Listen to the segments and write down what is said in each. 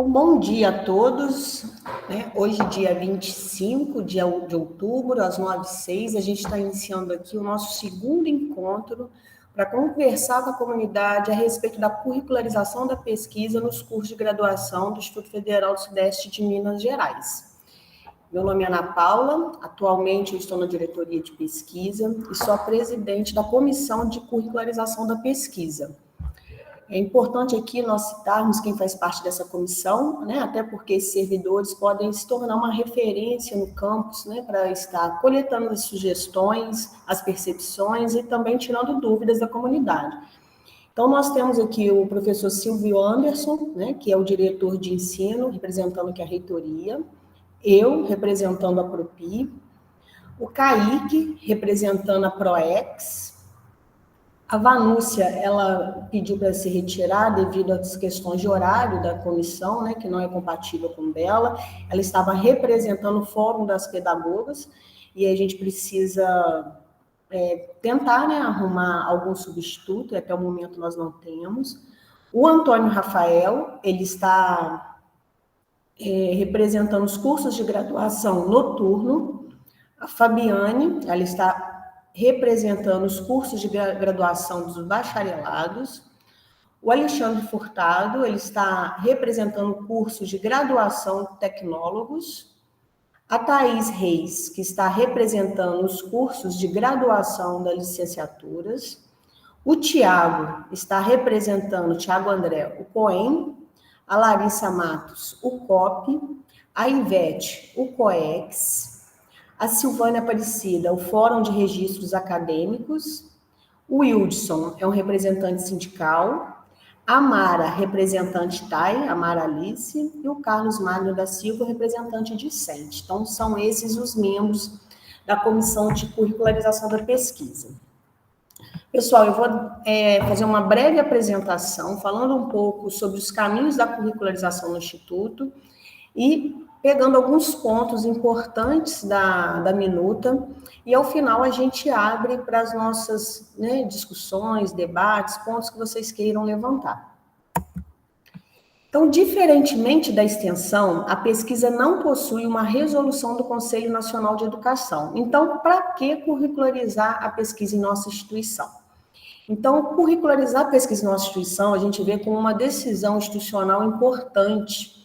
Então, bom dia a todos, né? Hoje, dia 25 de outubro, às 9h06, a gente está iniciando aqui o nosso segundo encontro para conversar com a comunidade a respeito da curricularização da pesquisa nos cursos de graduação do Instituto Federal do Sudeste de Minas Gerais. Meu nome é Ana Paula, atualmente eu estou na diretoria de pesquisa e sou a presidente da comissão de curricularização da pesquisa. É importante aqui nós citarmos quem faz parte dessa comissão, né, até porque esses servidores podem se tornar uma referência no campus, né, para estar coletando as sugestões, as percepções e também tirando dúvidas da comunidade. Então, nós temos aqui o professor Silvio Anderson, né, que é o diretor de ensino, representando aqui a reitoria, eu, representando a Propi, o Kaique, representando a Proex. A Vanúcia, ela pediu para se retirar devido às questões de horário da comissão, né, que não é compatível com o dela. Ela estava representando o Fórum das Pedagogas e a gente precisa tentar, né, arrumar algum substituto, e até o momento nós não temos. O Antônio Rafael, ele está representando os cursos de graduação noturno. A Fabiane, ela está representando os cursos de graduação dos bacharelados. O Alexandre Furtado, ele está representando cursos de graduação tecnólogos. A Thaís Reis, que está representando os cursos de graduação das licenciaturas. O Tiago está representando, o Tiago André, o COEM. A Larissa Matos, o COP. A Ivete, o COEX. A Silvânia Aparecida, o Fórum de Registros Acadêmicos. O Wildson é um representante sindical. A Mara, representante TAI, a Mara Alice. E o Carlos Magno da Silva, representante discente. Então, são esses os membros da Comissão de Curricularização da Pesquisa. Pessoal, eu vou fazer uma breve apresentação, falando um pouco sobre os caminhos da curricularização no Instituto e pegando alguns pontos importantes da minuta, e ao final a gente abre para as nossas, né, discussões, debates, pontos que vocês queiram levantar. Então, diferentemente da extensão, a pesquisa não possui uma resolução do Conselho Nacional de Educação. Então, para que curricularizar a pesquisa em nossa instituição? Então, curricularizar a pesquisa em nossa instituição, a gente vê como uma decisão institucional importante,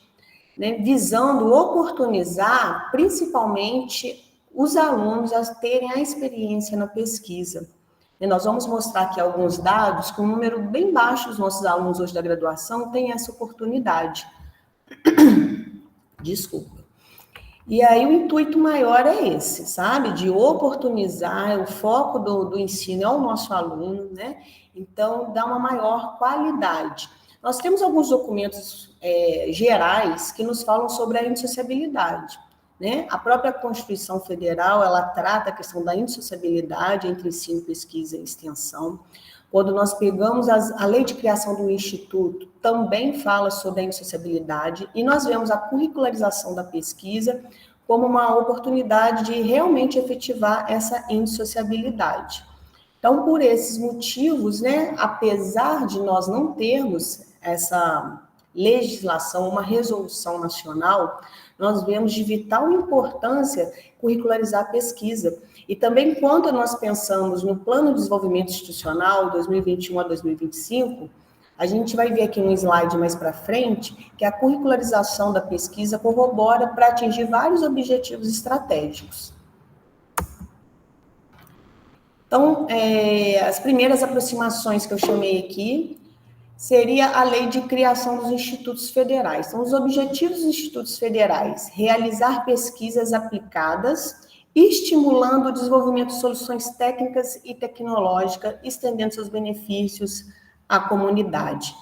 né, visando oportunizar, principalmente, os alunos a terem a experiência na pesquisa. E nós vamos mostrar aqui alguns dados, com um número bem baixo dos nossos alunos hoje da graduação têm essa oportunidade. Desculpa. E aí o intuito maior é esse, sabe? De oportunizar, o foco do ensino é o nosso aluno, né? Então, dá uma maior qualidade. Nós temos alguns documentos gerais que nos falam sobre a indissociabilidade, né? A própria Constituição Federal, ela trata a questão da indissociabilidade entre ensino, pesquisa e extensão. Quando nós pegamos a lei de criação do Instituto, também fala sobre a indissociabilidade, e nós vemos a curricularização da pesquisa como uma oportunidade de realmente efetivar essa indissociabilidade. Então, por esses motivos, né, apesar de nós não termos essa legislação, uma resolução nacional, nós vemos de vital importância curricularizar a pesquisa. E também, quando nós pensamos no Plano de Desenvolvimento Institucional 2021 a 2025, a gente vai ver aqui no slide mais para frente que a curricularização da pesquisa corrobora para atingir vários objetivos estratégicos. Então, as primeiras aproximações que eu chamei aqui seria a lei de criação dos institutos federais. Então, os objetivos dos institutos federais: realizar pesquisas aplicadas, estimulando o desenvolvimento de soluções técnicas e tecnológicas, estendendo seus benefícios à comunidade.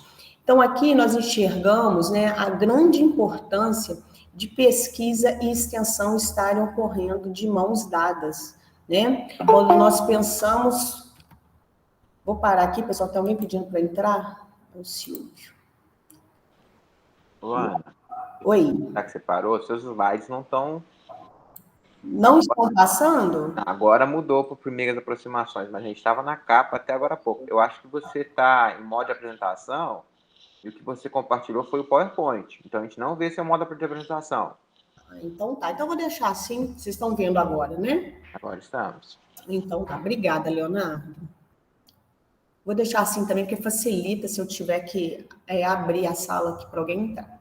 Então, aqui nós enxergamos, né, a grande importância de pesquisa e extensão estarem ocorrendo de mãos dadas, né? Quando nós pensamos... Vou parar aqui, pessoal, tem alguém pedindo para entrar? O Silvio. Luana, oi. Já que você parou, seus slides não estão... Não estão passando? Agora mudou para primeiras aproximações, mas a gente estava na capa até agora há pouco. Eu acho que você está em modo de apresentação E o que você compartilhou foi o PowerPoint. Então, a gente não vê seu modo de apresentação. Então tá, então eu vou deixar assim, vocês estão vendo agora, né? Agora estamos. Então tá, obrigada, Leonardo. Vou deixar assim também, porque facilita se eu tiver que abrir a sala aqui para alguém entrar.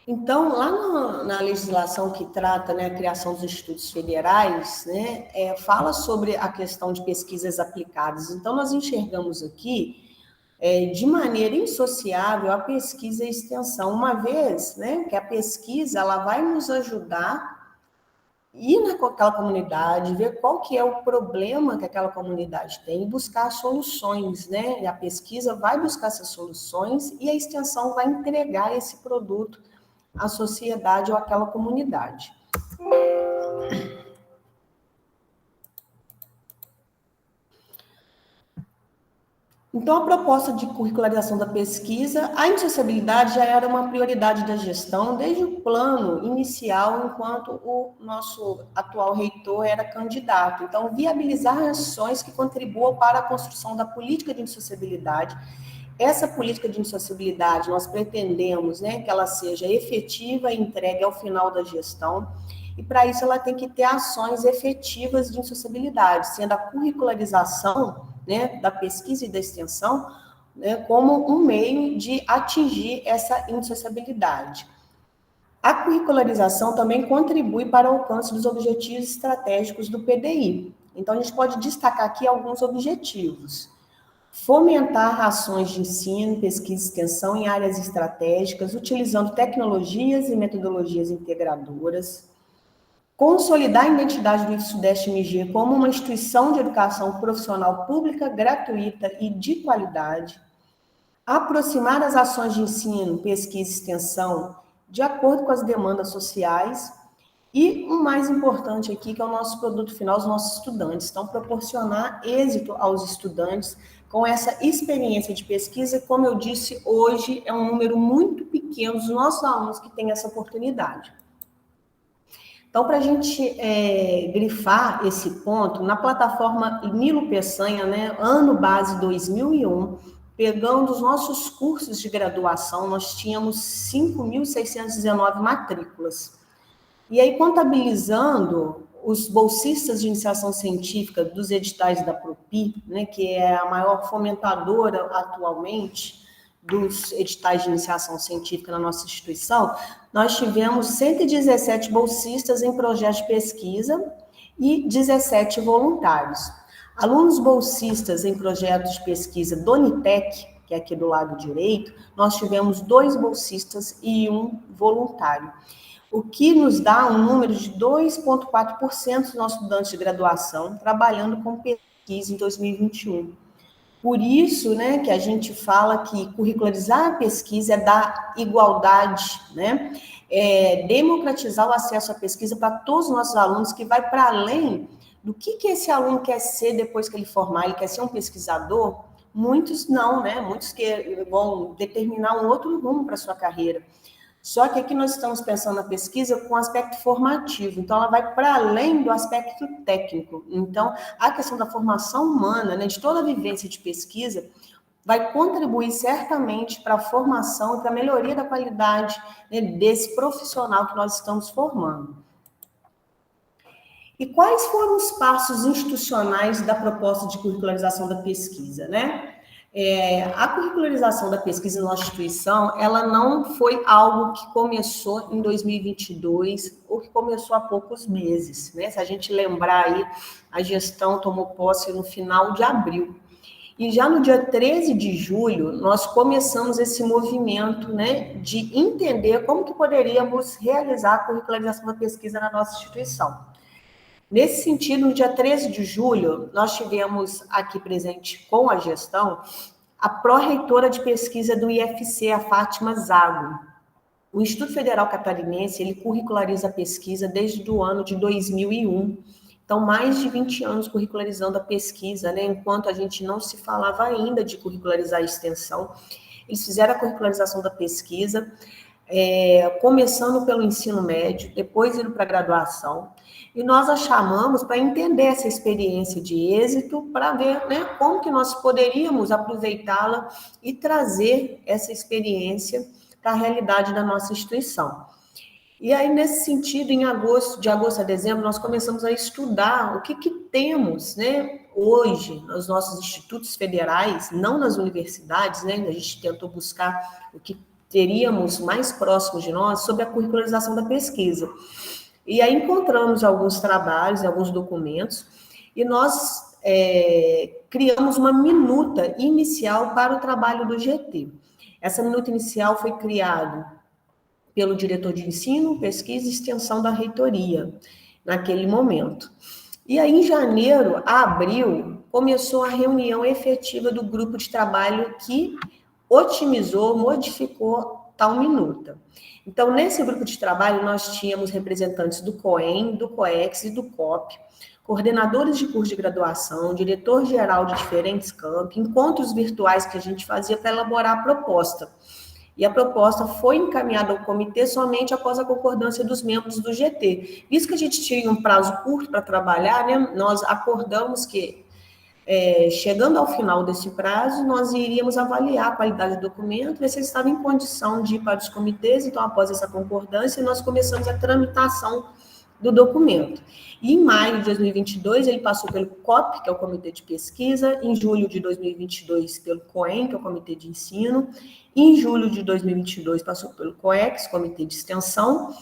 Então, lá na legislação que trata, né, a criação dos institutos federais, né, fala sobre a questão de pesquisas aplicadas. Então, nós enxergamos aqui, de maneira insociável, a pesquisa e a extensão, uma vez, né, que a pesquisa ela vai nos ajudar ir naquela comunidade, ver qual que é o problema que aquela comunidade tem e buscar soluções, né? E a pesquisa vai buscar essas soluções e a extensão vai entregar esse produto à sociedade ou àquela comunidade. Então, a proposta de curricularização da pesquisa, a indissociabilidade já era uma prioridade da gestão desde o plano inicial, enquanto o nosso atual reitor era candidato. Então, viabilizar ações que contribuam para a construção da política de indissociabilidade. Essa política de indissociabilidade, nós pretendemos, né, que ela seja efetiva e entregue ao final da gestão, e para isso ela tem que ter ações efetivas de indissociabilidade, sendo a curricularização, né, da pesquisa e da extensão, né, como um meio de atingir essa indissociabilidade. A curricularização também contribui para o alcance dos objetivos estratégicos do PDI. Então, a gente pode destacar aqui alguns objetivos. Fomentar ações de ensino, pesquisa e extensão em áreas estratégicas, utilizando tecnologias e metodologias integradoras. Consolidar a identidade do Sudeste MG como uma instituição de educação profissional pública, gratuita e de qualidade. Aproximar as ações de ensino, pesquisa e extensão de acordo com as demandas sociais. E o mais importante aqui, que é o nosso produto final, os nossos estudantes. Então, proporcionar êxito aos estudantes com essa experiência de pesquisa. Como eu disse, hoje é um número muito pequeno dos nossos alunos que têm essa oportunidade. Então, para a gente grifar esse ponto, na plataforma Nilo Peçanha, né, ano base 2001, pegando os nossos cursos de graduação, nós tínhamos 5.619 matrículas. E aí, contabilizando os bolsistas de iniciação científica dos editais da Propi, né, que é a maior fomentadora atualmente dos editais de iniciação científica na nossa instituição, nós tivemos 117 bolsistas em projetos de pesquisa e 17 voluntários. Alunos bolsistas em projetos de pesquisa do Unitec, que é aqui do lado direito, nós tivemos 2 bolsistas e 1 voluntário, o que nos dá um número de 2,4% dos nossos estudantes de graduação trabalhando com pesquisa em 2021. Por isso, né, que a gente fala que curricularizar a pesquisa é dar igualdade, né, democratizar o acesso à pesquisa para todos os nossos alunos, que vai para além do que esse aluno quer ser depois que ele formar. Ele quer ser um pesquisador? Muitos não, né, muitos que vão determinar um outro rumo para a sua carreira. Só que aqui nós estamos pensando na pesquisa com aspecto formativo, então ela vai para além do aspecto técnico. Então, a questão da formação humana, né, de toda a vivência de pesquisa, vai contribuir certamente para a formação e para a melhoria da qualidade, né, desse profissional que nós estamos formando. E quais foram os passos institucionais da proposta de curricularização da pesquisa, né? A curricularização da pesquisa na nossa instituição, ela não foi algo que começou em 2022 ou que começou há poucos meses, né? Se a gente lembrar aí, a gestão tomou posse no final de abril. E já no dia 13 de julho, nós começamos esse movimento, né, de entender como que poderíamos realizar a curricularização da pesquisa na nossa instituição. Nesse sentido, no dia 13 de julho, nós tivemos aqui presente com a gestão a pró-reitora de pesquisa do IFC, a Fátima Zago. O Instituto Federal Catarinense, ele curriculariza a pesquisa desde o ano de 2001. Então, mais de 20 anos curricularizando a pesquisa, né? Enquanto a gente não se falava ainda de curricularizar a extensão, eles fizeram a curricularização da pesquisa. começando pelo ensino médio, depois indo para a graduação, e nós a chamamos para entender essa experiência de êxito, para ver, né, como que nós poderíamos aproveitá-la e trazer essa experiência para a realidade da nossa instituição. E aí, nesse sentido, de agosto a dezembro, nós começamos a estudar o que temos, né, hoje nos nossos institutos federais, não nas universidades, né, a gente tentou buscar o que teríamos mais próximo de nós sobre a curricularização da pesquisa. E aí encontramos alguns trabalhos, alguns documentos, e nós criamos uma minuta inicial para o trabalho do GT. Essa minuta inicial foi criada pelo diretor de ensino, pesquisa e extensão da reitoria, naquele momento. E aí, em janeiro a abril, começou a reunião efetiva do grupo de trabalho que otimizou, modificou tal minuta. Então, nesse grupo de trabalho, nós tínhamos representantes do COEM, do COEX e do COP, coordenadores de curso de graduação, diretor-geral de diferentes campos, encontros virtuais que a gente fazia para elaborar a proposta. E a proposta foi encaminhada ao comitê somente após a concordância dos membros do GT. Visto que a gente tinha um prazo curto para trabalhar, né, nós acordamos que, chegando ao final desse prazo, nós iríamos avaliar a qualidade do documento, ver se ele estava em condição de ir para os comitês. Então, após essa concordância, nós começamos a tramitação do documento. E em maio de 2022, ele passou pelo COP, que é o Comitê de Pesquisa, em julho de 2022 pelo COEM, que é o Comitê de Ensino, em julho de 2022 passou pelo COEX, Comitê de Extensão,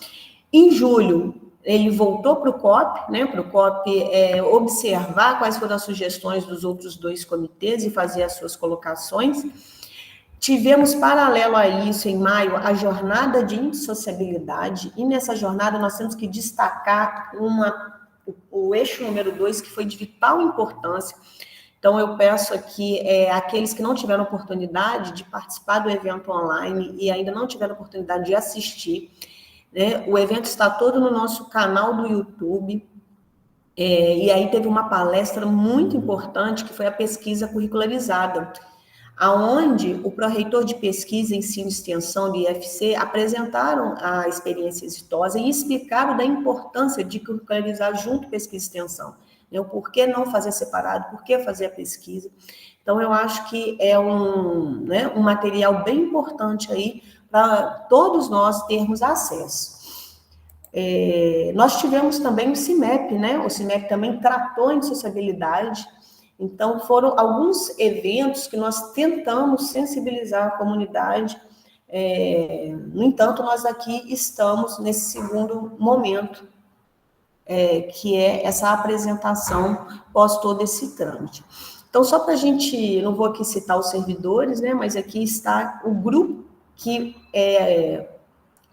em julho ele voltou para o COP, né, para o COP observar quais foram as sugestões dos outros dois comitês e fazer as suas colocações. Tivemos, paralelo a isso, em maio, a jornada de indissociabilidade, e nessa jornada nós temos que destacar o eixo número 2, que foi de vital importância. Então, eu peço aqui, aqueles que não tiveram oportunidade de participar do evento online e ainda não tiveram oportunidade de assistir, né, o evento está todo no nosso canal do YouTube, e aí teve uma palestra muito importante, que foi a pesquisa curricularizada, aonde o pró-reitor de pesquisa, ensino e extensão do IFC apresentaram a experiência exitosa e explicaram da importância de curricularizar junto pesquisa e extensão. Né? O porquê não fazer separado, por que fazer a pesquisa. Então, eu acho que é um material bem importante aí para todos nós termos acesso. Nós tivemos também o CIMEP, né? O CIMEP também tratou em sociabilidade. Então, foram alguns eventos que nós tentamos sensibilizar a comunidade. No entanto, nós aqui estamos nesse segundo momento, que é essa apresentação pós todo esse trâmite. Então, só para a gente, não vou aqui citar os servidores, né, mas aqui está o grupo que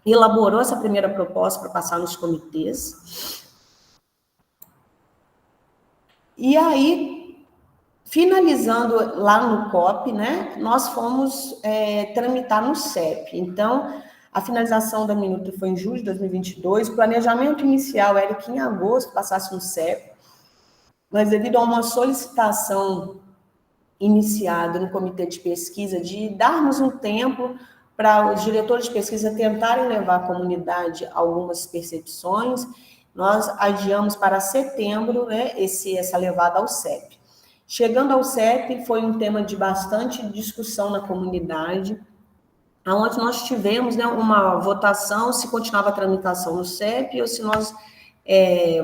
elaborou essa primeira proposta para passar nos comitês. E aí, finalizando lá no COP, né, nós fomos tramitar no CEP. Então, a finalização da minuta foi em julho de 2022, o planejamento inicial era que em agosto passasse no CEP, mas devido a uma solicitação iniciada no comitê de pesquisa de darmos um tempo para os diretores de pesquisa tentarem levar à comunidade algumas percepções, nós adiamos para setembro, né, essa levada ao CEP. Chegando ao CEP, foi um tema de bastante discussão na comunidade, onde nós tivemos, né, uma votação se continuava a tramitação no CEP ou se nós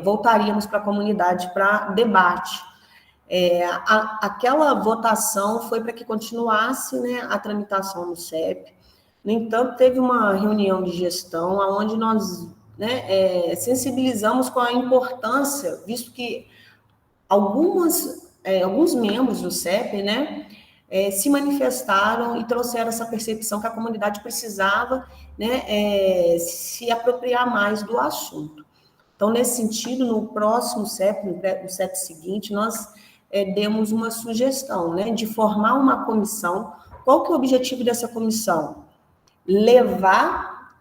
voltaríamos para a comunidade para debate. Aquela votação foi para que continuasse, né, a tramitação no CEP. No entanto, teve uma reunião de gestão onde nós, né, sensibilizamos com a importância, visto que alguns membros do CEP, né, se manifestaram e trouxeram essa percepção que a comunidade precisava, né, se apropriar mais do assunto. Então, nesse sentido, no próximo CEP, no CEP seguinte, nós demos uma sugestão, né, de formar uma comissão. Qual que é o objetivo dessa comissão? Levar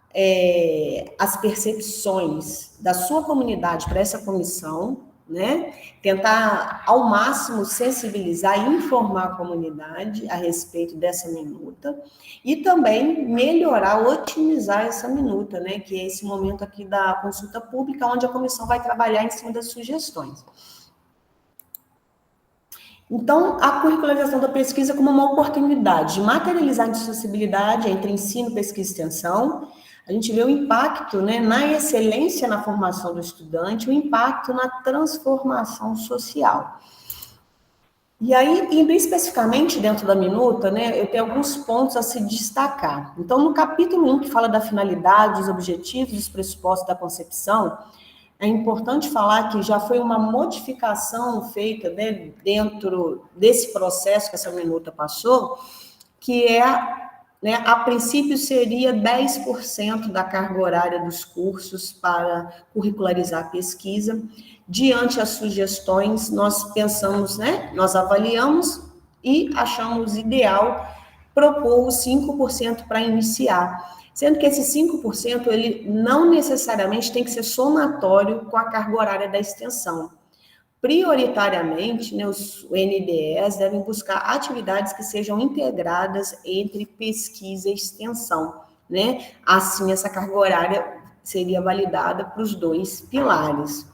as percepções da sua comunidade para essa comissão, né? Tentar, ao máximo, sensibilizar e informar a comunidade a respeito dessa minuta e também melhorar, otimizar essa minuta, né? Que é esse momento aqui da consulta pública, onde a comissão vai trabalhar em cima das sugestões. Então, a curricularização da pesquisa como uma oportunidade de materializar a indissociabilidade entre ensino, pesquisa e extensão. A gente vê o impacto, né, na excelência na formação do estudante, o impacto na transformação social. E aí, indo especificamente dentro da minuta, né, eu tenho alguns pontos a se destacar. Então, no capítulo 1, que fala da finalidade, dos objetivos, dos pressupostos da concepção, é importante falar que já foi uma modificação feita, né, dentro desse processo que essa minuta passou, que é, né, a princípio seria 10% da carga horária dos cursos para curricularizar a pesquisa. Diante das sugestões, nós pensamos, né, nós avaliamos e achamos ideal propor os 5% para iniciar. Sendo que esse 5%, ele não necessariamente tem que ser somatório com a carga horária da extensão. Prioritariamente, né, os NDEs devem buscar atividades que sejam integradas entre pesquisa e extensão, né? Assim, essa carga horária seria validada para os dois pilares.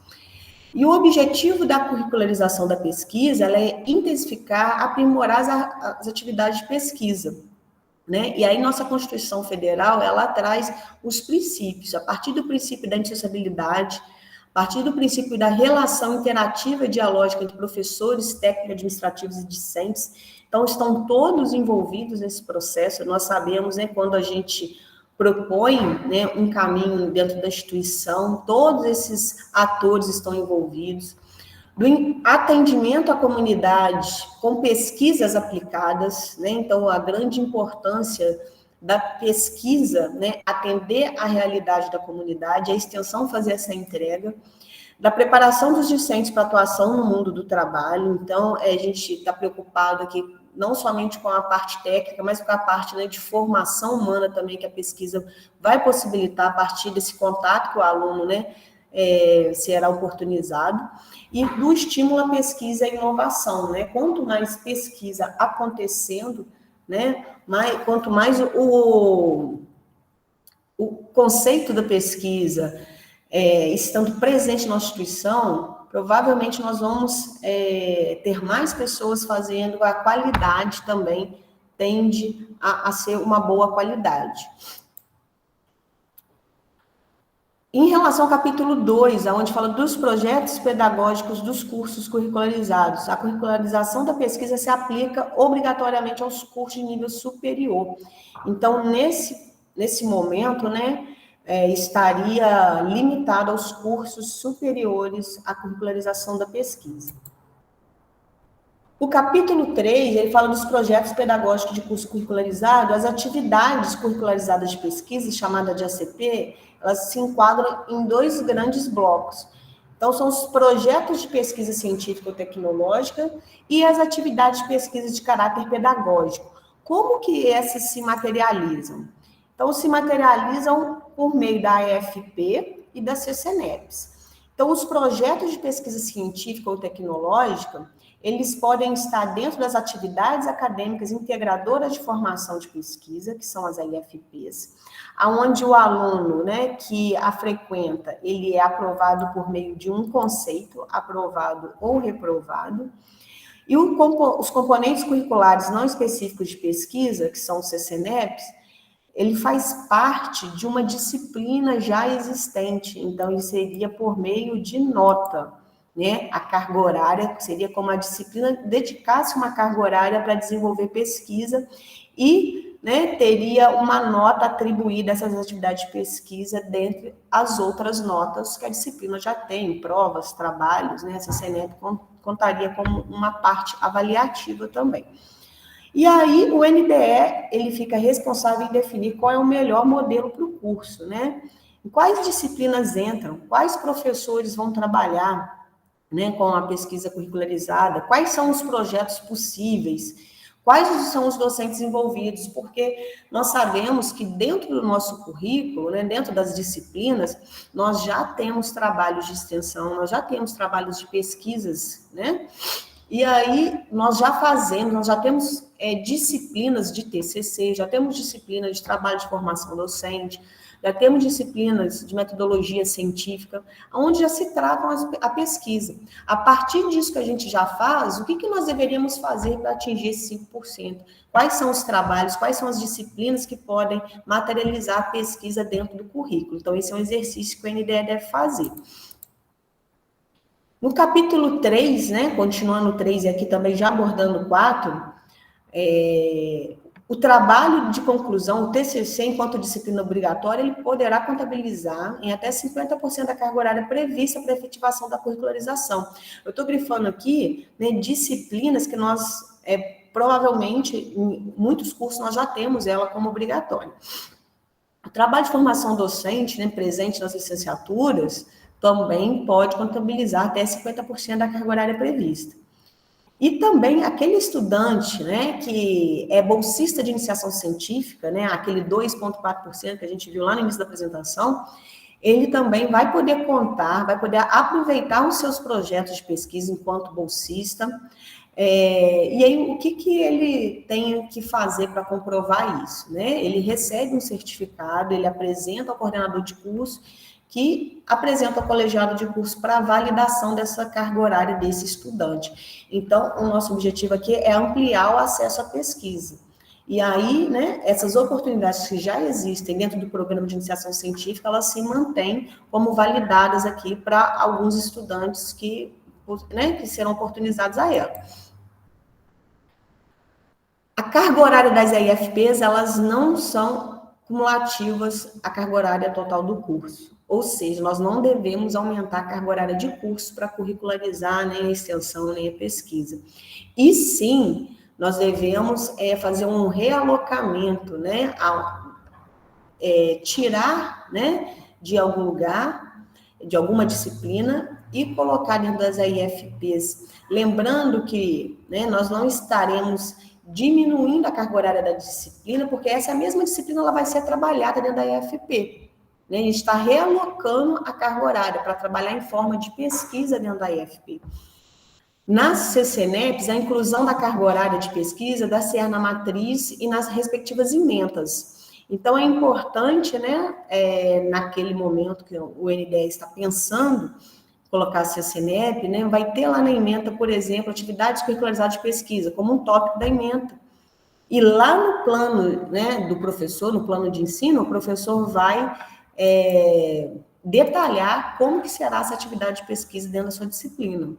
E o objetivo da curricularização da pesquisa é intensificar, aprimorar as atividades de pesquisa, né? E aí nossa Constituição Federal, ela traz os princípios, a partir do princípio da indissociabilidade, a partir do princípio da relação interativa e dialógica entre professores, técnicos, administrativos e discentes. Então, estão todos envolvidos nesse processo. Nós sabemos, né, quando a gente propõe, né, um caminho dentro da instituição, todos esses atores estão envolvidos. Do atendimento à comunidade com pesquisas aplicadas, né? Então, a grande importância da pesquisa, né, atender à realidade da comunidade, a extensão fazer essa entrega, da preparação dos discentes para atuação no mundo do trabalho. Então, a gente está preocupado aqui não somente com a parte técnica, mas com a parte, né, de formação humana também, que a pesquisa vai possibilitar a partir desse contato que o aluno, né, será oportunizado, e do estímulo à pesquisa e inovação, né? Quanto mais pesquisa acontecendo, né, quanto mais o conceito da pesquisa estando presente na instituição, provavelmente nós vamos ter mais pessoas fazendo, a qualidade também tende a ser uma boa qualidade. Em relação ao capítulo 2, onde fala dos projetos pedagógicos dos cursos curricularizados, a curricularização da pesquisa se aplica obrigatoriamente aos cursos de nível superior. Então, nesse momento, né, estaria limitado aos cursos superiores à curricularização da pesquisa. O capítulo 3, ele fala dos projetos pedagógicos de curso curricularizado. As atividades curricularizadas de pesquisa, chamada de ACP, elas se enquadram em dois grandes blocos. Então, são os projetos de pesquisa científica ou tecnológica e as atividades de pesquisa de caráter pedagógico. Como que essas se materializam? Então, se materializam por meio da AFP e da CCNEPS. Então, os projetos de pesquisa científica ou tecnológica, eles podem estar dentro das atividades acadêmicas integradoras de formação de pesquisa, que são as IFPs, onde o aluno, né, que a frequenta, ele é aprovado por meio de um conceito, aprovado ou reprovado, e os componentes curriculares não específicos de pesquisa, que são os CCNEPs, ele faz parte de uma disciplina já existente, então ele seria por meio de nota, né? A carga horária seria como a disciplina dedicasse uma carga horária para desenvolver pesquisa e, né, teria uma nota atribuída a essas atividades de pesquisa dentre as outras notas que a disciplina já tem, provas, trabalhos, né? Essa CNEP contaria como uma parte avaliativa também. E aí, o NDE, ele fica responsável em definir qual é o melhor modelo para o curso, né? Em quais disciplinas entram, quais professores vão trabalhar, né, com a pesquisa curricularizada, quais são os projetos possíveis, Quais são os docentes envolvidos? Porque nós sabemos que dentro do nosso currículo, né, dentro das disciplinas, nós já temos trabalhos de extensão, nós já temos trabalhos de pesquisas, né? E aí nós já temos disciplinas de TCC, já temos disciplinas de trabalho de formação docente, já temos disciplinas de metodologia científica, onde já se tratam a pesquisa. A partir disso que a gente já faz, o que nós deveríamos fazer para atingir esse 5%? Quais são os trabalhos, quais são as disciplinas que podem materializar a pesquisa dentro do currículo? Então, esse é um exercício que o NDE deve fazer. No capítulo 3, né, continuando o 3 e aqui também já abordando o 4, o trabalho de conclusão, o TCC, enquanto disciplina obrigatória, ele poderá contabilizar em até 50% da carga horária prevista para a efetivação da curricularização. Eu estou grifando aqui, né, disciplinas que nós, provavelmente, em muitos cursos nós já temos ela como obrigatória. O trabalho de formação docente, né, presente nas licenciaturas, também pode contabilizar até 50% da carga horária prevista. E também aquele estudante, né, que é bolsista de iniciação científica, né, aquele 2,4% que a gente viu lá no início da apresentação, ele também vai poder contar, vai poder aproveitar os seus projetos de pesquisa enquanto bolsista. E aí, o que ele tem que fazer para comprovar isso, né? Ele recebe um certificado, ele apresenta ao coordenador de curso, que apresenta ao colegiado de curso para validação dessa carga horária desse estudante. Então, o nosso objetivo aqui é ampliar o acesso à pesquisa. E aí, né, essas oportunidades que já existem dentro do programa de iniciação científica, elas se mantêm como validadas aqui para alguns estudantes que serão oportunizados a ela. A carga horária das EIFPs, elas não são cumulativas à carga horária total do curso. Ou seja, nós não devemos aumentar a carga horária de curso para curricularizar nem a extensão, nem a pesquisa. E sim, nós devemos fazer um realocamento, né, tirar, né, de algum lugar, de alguma disciplina e colocar dentro das EIFPs. Lembrando que, né, nós não estaremos diminuindo a carga horária da disciplina, porque essa mesma disciplina ela vai ser trabalhada dentro da EFP. Né? A gente está realocando a carga horária para trabalhar em forma de pesquisa dentro da EFP. Nas CCNEPs, a inclusão da carga horária de pesquisa deve ser na matriz e nas respectivas ementas. Então, é importante, né, naquele momento que o NDE está pensando, colocar a CCNEP, né, vai ter lá na ementa, por exemplo, atividades curricularizadas de pesquisa, como um tópico da ementa. E lá no plano, né, do professor, no plano de ensino, o professor vai detalhar como que será essa atividade de pesquisa dentro da sua disciplina.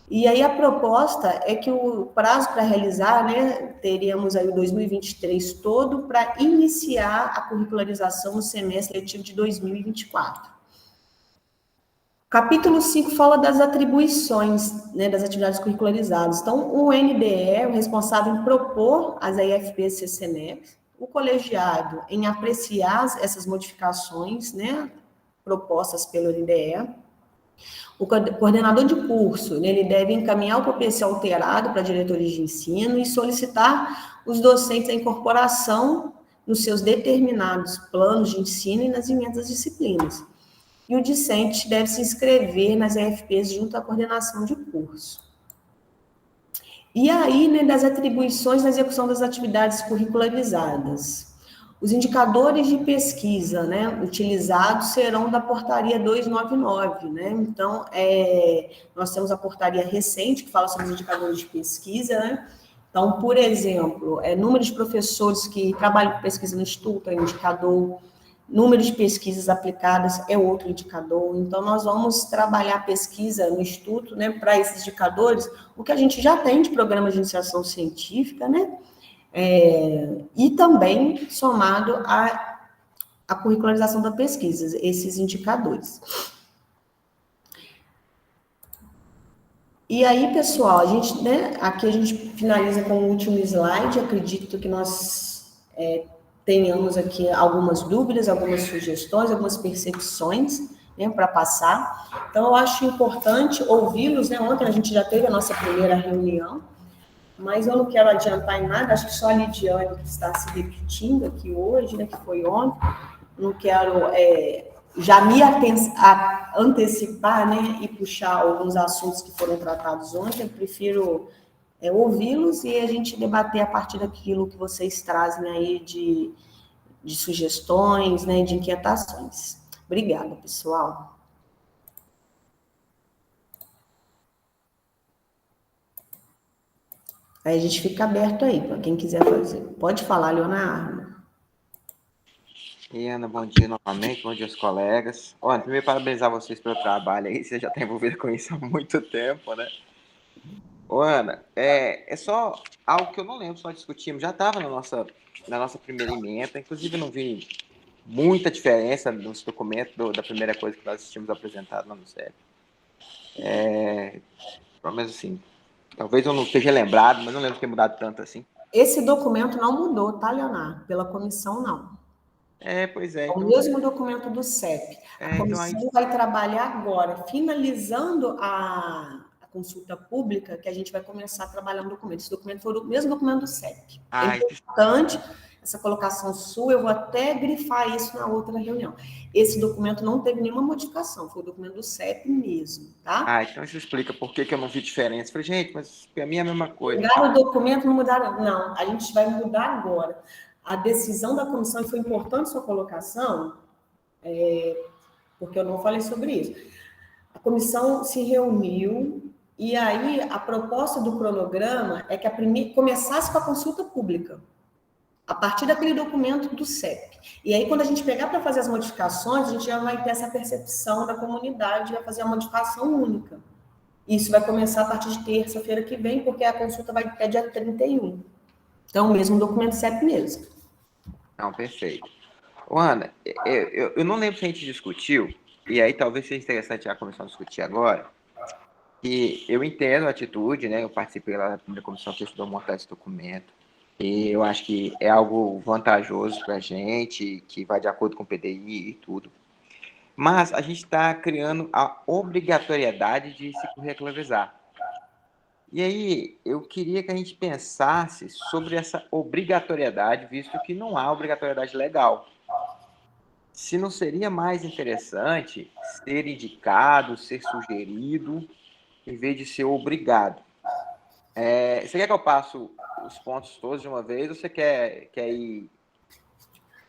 E aí a proposta é que o prazo para realizar, né, teríamos aí o 2023 todo para iniciar a curricularização no semestre letivo de 2024. Capítulo 5 fala das atribuições, né, das atividades curricularizadas. Então, o NDE é o responsável em propor as EIFPs e CCNEPs, o colegiado em apreciar essas modificações, né, propostas pelo NDE. O coordenador de curso, né, ele deve encaminhar o PPC alterado para diretores de ensino e solicitar os docentes a incorporação nos seus determinados planos de ensino e nas emendas das disciplinas. E o discente deve se inscrever nas EFPs junto à coordenação de curso. E aí, né, das atribuições na execução das atividades curricularizadas. Os indicadores de pesquisa, né, utilizados serão da portaria 299, né? Então, nós temos a portaria recente que fala sobre os indicadores de pesquisa, né? Então, por exemplo, número de professores que trabalham com pesquisa no Instituto é um indicador, número de pesquisas aplicadas é outro indicador. Então, nós vamos trabalhar pesquisa no Instituto, né, para esses indicadores, o que a gente já tem de programas de iniciação científica, né, e também somado à curricularização da pesquisa, esses indicadores. E aí, pessoal, a gente, né, aqui a gente finaliza com o último slide. Acredito que nós tenhamos aqui algumas dúvidas, algumas sugestões, algumas percepções, né, para passar. Então, eu acho importante ouvi-los, né? Ontem a gente já teve a nossa primeira reunião, mas eu não quero adiantar em nada, acho que só a Lidiane que está se repetindo aqui hoje, né, que foi ontem, não quero já me antecipar, né, e puxar alguns assuntos que foram tratados ontem, eu prefiro ouvi-los e a gente debater a partir daquilo que vocês trazem aí de sugestões, né, de inquietações. Obrigada, pessoal. Aí a gente fica aberto aí, para quem quiser fazer. Pode falar, Leonardo. E Ana, bom dia novamente, bom dia aos colegas. Olha, primeiro parabenizar vocês pelo trabalho aí, você já está envolvido com isso há muito tempo, né? Ô, Ana, é só algo que eu não lembro, só discutimos, já estava na nossa primeira emenda, inclusive eu não vi muita diferença nos documentos da primeira coisa que nós tínhamos apresentado lá no CEP. Pelo menos assim, talvez eu não esteja lembrado, mas não lembro de ter mudado tanto assim. Esse documento não mudou, tá, Leonardo? Pela comissão, não. Pois é. É o mesmo documento do CEP. A comissão vai trabalhar agora, finalizando a consulta pública, que a gente vai começar a trabalhar no documento. Esse documento foi o mesmo documento do CEP. É importante essa colocação sua, eu vou até grifar isso na outra reunião. Esse documento não teve nenhuma modificação, foi o documento do CEP mesmo, tá? Então isso explica por que eu não vi diferença. Falei, gente, mas para mim é a mesma coisa. Mudaram o documento, não mudaram, não. A gente vai mudar agora. A decisão da comissão, e foi importante sua colocação, porque eu não falei sobre isso. A comissão se reuniu e aí a proposta do cronograma é que começasse com a consulta pública, a partir daquele documento do CEP. E aí, quando a gente pegar para fazer as modificações, a gente já vai ter essa percepção da comunidade, vai fazer a modificação única. Isso vai começar a partir de terça-feira que vem, porque a consulta vai até dia 31. Então, o mesmo documento CEP mesmo. Não, perfeito. Ana, eu não lembro se a gente discutiu, e aí talvez seja interessante a comissão discutir agora, que eu entendo a atitude, né? Eu participei lá da primeira comissão que estudou montar esse documento, e eu acho que é algo vantajoso para a gente, que vai de acordo com o PDI e tudo. Mas a gente está criando a obrigatoriedade de se curricularizar. E aí, eu queria que a gente pensasse sobre essa obrigatoriedade, visto que não há obrigatoriedade legal. Se não seria mais interessante ser indicado, ser sugerido, em vez de ser obrigado? Você quer que eu passe os pontos todos de uma vez, ou você quer ir...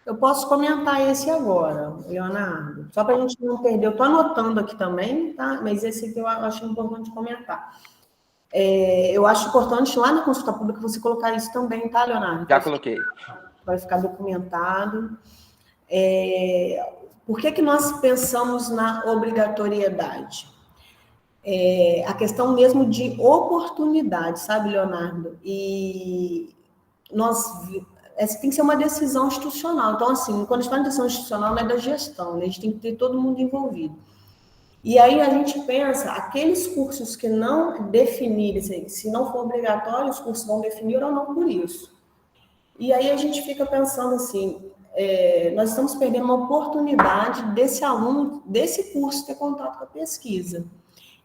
Eu posso comentar esse agora, Leonardo, só para a gente não perder. Eu estou anotando aqui também, tá? Mas esse aqui eu acho importante comentar. Eu acho importante lá na consulta pública você colocar isso também, tá, Leonardo? Já coloquei. Vai ficar documentado. Por que nós pensamos na obrigatoriedade? A questão mesmo de oportunidade, sabe, Leonardo? E essa tem que ser uma decisão institucional. Então, assim, quando a gente fala em decisão institucional, não é da gestão, né? A gente tem que ter todo mundo envolvido. E aí a gente pensa, aqueles cursos que não definirem, se não for obrigatório, os cursos vão definir ou não por isso. E aí a gente fica pensando assim, nós estamos perdendo uma oportunidade desse aluno, desse curso, ter contato com a pesquisa.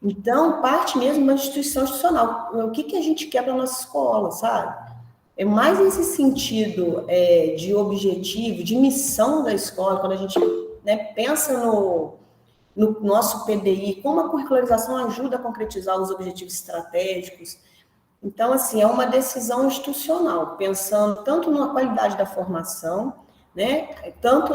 Então, parte mesmo da instituição institucional. O que a gente quer para a nossa escola, sabe? É mais nesse sentido de objetivo, de missão da escola, quando a gente pensa no nosso PDI, como a curricularização ajuda a concretizar os objetivos estratégicos. Então, assim, é uma decisão institucional, pensando tanto na qualidade da formação, né, tanto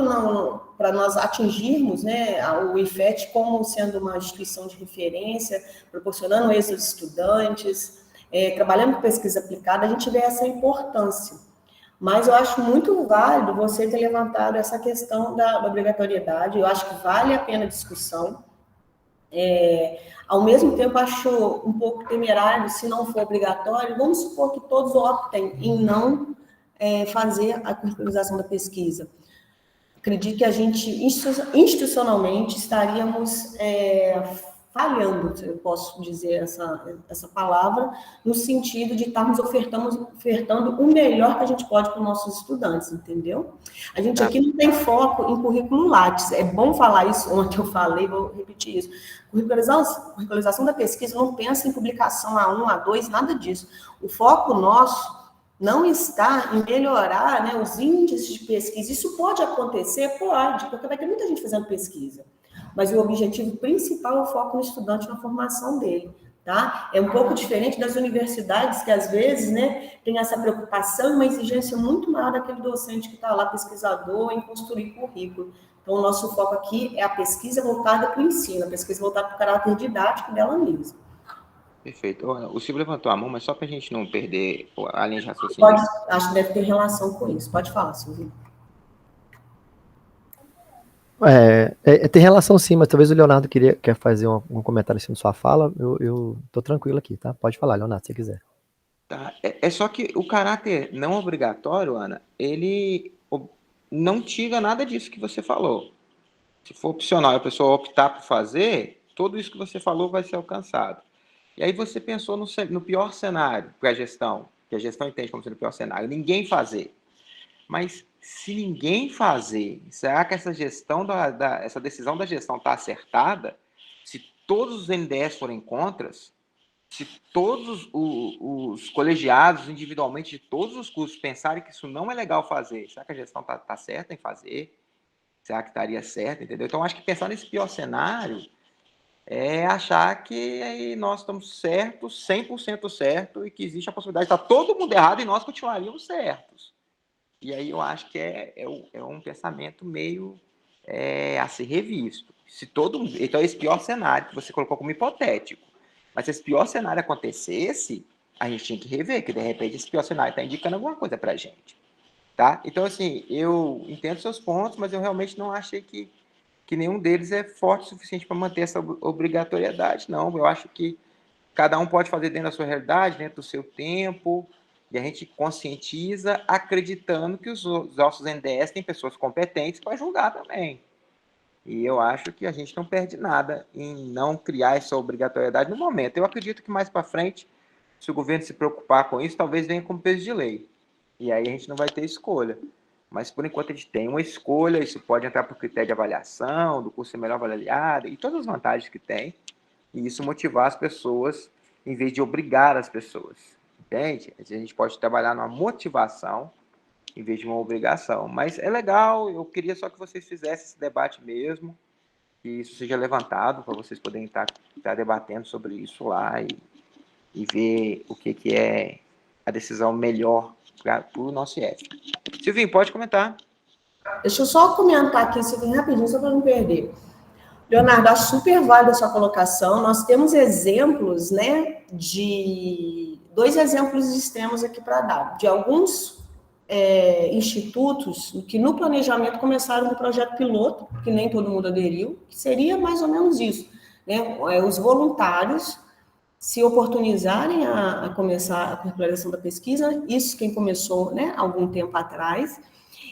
para nós atingirmos, né, o IFET como sendo uma instituição de referência, proporcionando êxito aos estudantes, trabalhando com pesquisa aplicada, a gente vê essa importância. Mas eu acho muito válido você ter levantado essa questão da obrigatoriedade, eu acho que vale a pena a discussão. Ao mesmo tempo, acho um pouco temerário, se não for obrigatório, vamos supor que todos optem em não fazer a curricularização da pesquisa. Acredito que a gente, institucionalmente, estaríamos falhando, se eu posso dizer essa palavra, no sentido de estarmos ofertando o melhor que a gente pode para os nossos estudantes, entendeu? A gente aqui não tem foco em currículo Lattes, é bom falar isso, ontem eu falei, vou repetir isso. Curricularização da pesquisa não pensa em publicação A1, A2, nada disso. O foco nosso não está em melhorar, né, os índices de pesquisa. Isso pode acontecer? Pode, porque vai ter muita gente fazendo pesquisa. Mas o objetivo principal é o foco no estudante, na formação dele, tá? É um pouco diferente das universidades, que às vezes, né, tem essa preocupação e uma exigência muito maior daquele docente que está lá, pesquisador, em construir currículo. Então, o nosso foco aqui é a pesquisa voltada para o ensino, a pesquisa voltada para o caráter didático dela mesma. Perfeito. O Silvio levantou a mão, mas só para a gente não perder a linha de raciocínio. Acho que deve ter relação com isso. Pode falar, Silvio. Tem relação sim, mas talvez o Leonardo quer fazer um comentário assim na sua fala. Eu tô tranquilo aqui, tá? Pode falar, Leonardo, se quiser. Tá. É só que o caráter não obrigatório, Ana, ele não tira nada disso que você falou. Se for opcional e a pessoa optar por fazer, tudo isso que você falou vai ser alcançado. E aí você pensou no pior cenário para a gestão, que a gestão entende como sendo o pior cenário, ninguém fazer. Mas se ninguém fazer, será que essa gestão essa decisão da gestão está acertada? Se todos os NDEs forem contras, se todos os colegiados individualmente de todos os cursos pensarem que isso não é legal fazer, será que a gestão está certa em fazer? Será que estaria certo, entendeu? Então, acho que pensar nesse pior cenário é achar que nós estamos certos, 100% certo, e que existe a possibilidade de estar todo mundo errado e nós continuaríamos certos. E aí eu acho que é um pensamento meio a ser revisto. Então, esse pior cenário que você colocou como hipotético, mas se esse pior cenário acontecesse, a gente tinha que rever, que de repente esse pior cenário está indicando alguma coisa para a gente. Tá? Então, assim, eu entendo seus pontos, mas eu realmente não achei que nenhum deles é forte o suficiente para manter essa obrigatoriedade, não. Eu acho que cada um pode fazer dentro da sua realidade, dentro do seu tempo, e a gente conscientiza acreditando que os nossos NDEs têm pessoas competentes para julgar também. E eu acho que a gente não perde nada em não criar essa obrigatoriedade no momento. Eu acredito que mais para frente, se o governo se preocupar com isso, talvez venha como peso de lei. E aí a gente não vai ter escolha. Mas, por enquanto, a gente tem uma escolha, isso pode entrar por critério de avaliação, do curso ser melhor avaliado, e todas as vantagens que tem, e isso motivar as pessoas, em vez de obrigar as pessoas, entende? A gente pode trabalhar numa motivação, em vez de uma obrigação. Mas é legal, eu queria só que vocês fizessem esse debate mesmo, que isso seja levantado, para vocês poderem estar debatendo sobre isso lá, e ver o que é a decisão melhor para o nosso IF. Silvinho, pode comentar. Deixa eu só comentar aqui, Silvinho, rapidinho, só para não perder. Leonardo, acho super válida a sua colocação. Nós temos exemplos, né, de 2 exemplos extremos aqui para dar, de alguns institutos que no planejamento começaram um projeto piloto, que nem todo mundo aderiu, que seria mais ou menos isso, né, os voluntários se oportunizarem a começar a curricularização da pesquisa, isso quem começou, né, algum tempo atrás,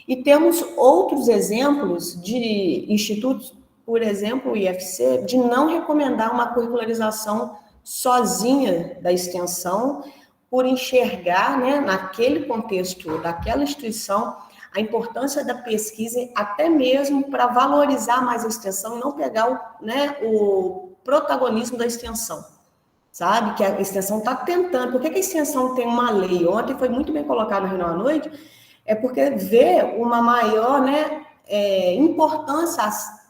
e temos outros exemplos de institutos, por exemplo, o IFC, de não recomendar uma curricularização sozinha da extensão, por enxergar, né, naquele contexto daquela instituição, a importância da pesquisa, até mesmo para valorizar mais a extensão e não pegar o protagonismo da extensão. Sabe, que a extensão está tentando. Por que a extensão tem uma lei? Ontem foi muito bem colocado na reunião à noite, é porque vê uma maior, né, importância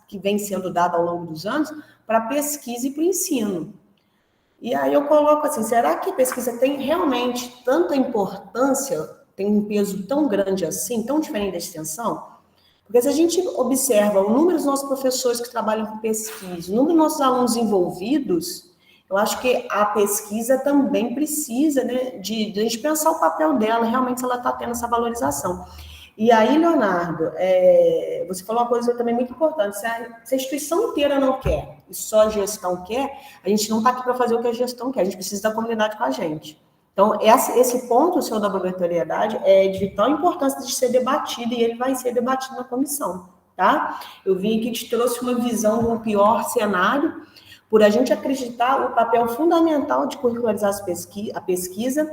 que vem sendo dada ao longo dos anos para a pesquisa e para o ensino. E aí eu coloco assim, será que a pesquisa tem realmente tanta importância, tem um peso tão grande assim, tão diferente da extensão? Porque se a gente observa o número dos nossos professores que trabalham com pesquisa, o número dos nossos alunos envolvidos, eu acho que a pesquisa também precisa, né, de a gente pensar o papel dela, realmente se ela está tendo essa valorização. E aí, Leonardo, você falou uma coisa também muito importante, se a instituição inteira não quer, e só a gestão quer, a gente não está aqui para fazer o que a gestão quer, a gente precisa da comunidade com a gente. Então, esse ponto, o seu da obrigatoriedade, é de vital importância de ser debatido, e ele vai ser debatido na comissão, tá? Eu vim aqui e te trouxe uma visão de um pior cenário, por a gente acreditar o papel fundamental de curricularizar a pesquisa,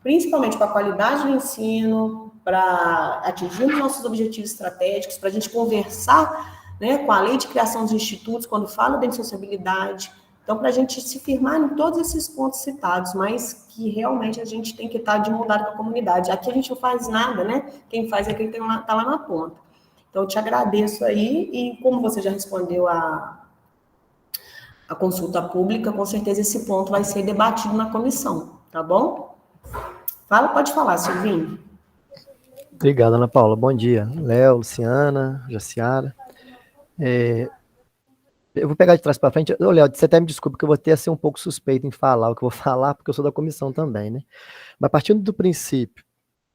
principalmente para a qualidade do ensino, para atingirmos nossos objetivos estratégicos, para a gente conversar, né, com a lei de criação dos institutos, quando fala da indissociabilidade. Então, para a gente se firmar em todos esses pontos citados, mas que realmente a gente tem que estar de mão dada com a comunidade. Aqui a gente não faz nada, né? Quem faz é quem está lá na ponta. Então, eu te agradeço aí, e como você já respondeu a consulta pública, com certeza esse ponto vai ser debatido na comissão, tá bom? Pode falar, Silvinho. Obrigado, Ana Paula. Bom dia. Léo, Luciana, Jaciara. Eu vou pegar de trás para frente. Ô, Léo, você até me desculpa que eu vou ter a ser um pouco suspeito em falar o que eu vou falar, porque eu sou da comissão também, né? Mas partindo do princípio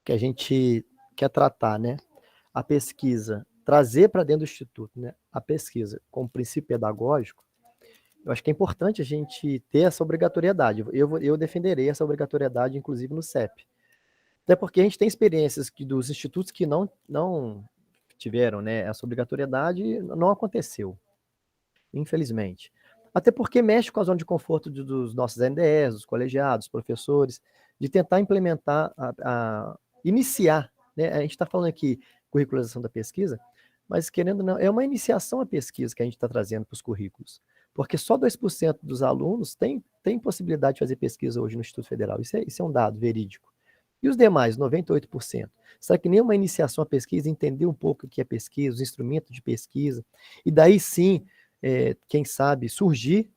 que a gente quer tratar, né, a pesquisa, trazer para dentro do Instituto, né, a pesquisa como princípio pedagógico, eu acho que é importante a gente ter essa obrigatoriedade. Eu defenderei essa obrigatoriedade, inclusive no CEP. Até porque a gente tem experiências dos institutos que não tiveram, né, essa obrigatoriedade, não aconteceu, infelizmente. Até porque mexe com a zona de conforto dos nossos NDEs, dos colegiados, professores, de tentar implementar, iniciar, né? A gente está falando aqui curricularização da pesquisa, mas querendo ou não, é uma iniciação à pesquisa que a gente está trazendo para os currículos. Porque só 2% dos alunos tem possibilidade de fazer pesquisa hoje no Instituto Federal. Isso é um dado verídico. E os demais, 98%? Será que nem uma iniciação à pesquisa, entender um pouco o que é pesquisa, os instrumentos de pesquisa, e daí sim, quem sabe, surgir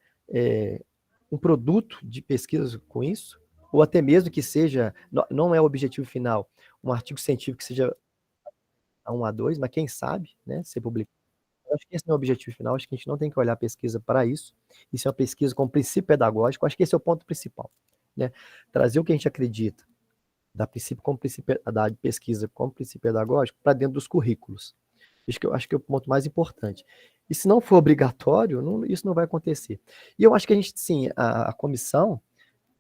um produto de pesquisa com isso, ou até mesmo que seja, não é o objetivo final, um artigo científico que seja A1, A2, mas quem sabe, né, ser publicado. Eu acho que esse não é o objetivo final, acho que a gente não tem que olhar a pesquisa para isso, isso é uma pesquisa com princípio pedagógico, acho que esse é o ponto principal, né, trazer o que a gente acredita, da pesquisa como princípio pedagógico para dentro dos currículos. Acho que é o ponto mais importante. E se não for obrigatório, isso não vai acontecer. E eu acho que a gente, sim, a comissão,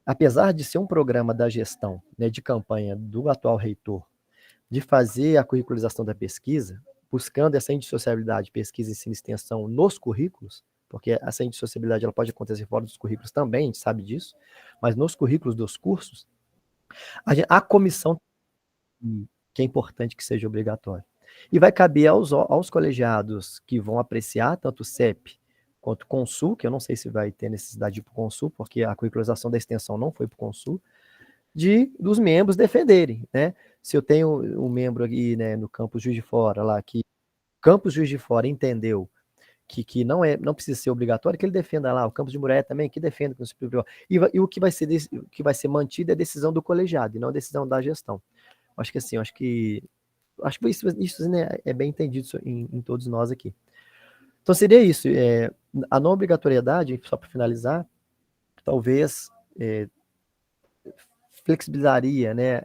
apesar de ser um programa da gestão, né, de campanha do atual reitor, de fazer a curricularização da pesquisa, buscando essa indissociabilidade, pesquisa, ensino e extensão nos currículos, porque essa indissociabilidade ela pode acontecer fora dos currículos também, a gente sabe disso, mas nos currículos dos cursos, a comissão, que é importante que seja obrigatório. E vai caber aos colegiados que vão apreciar tanto o CEP quanto o Consul, que eu não sei se vai ter necessidade de ir para o Consul, porque a curricularização da extensão não foi para o Consul, dos membros defenderem, né? Se eu tenho um membro aqui, né, no campus Juiz de Fora, lá, que o campus Juiz de Fora entendeu que não precisa ser obrigatório, que ele defenda lá, o campus de Muré também, que defenda, e o que vai ser mantido é a decisão do colegiado, e não a decisão da gestão. Acho que assim, acho que isso né, é bem entendido em todos nós aqui. Então seria isso, a não obrigatoriedade, só para finalizar, talvez flexibilizaria, né,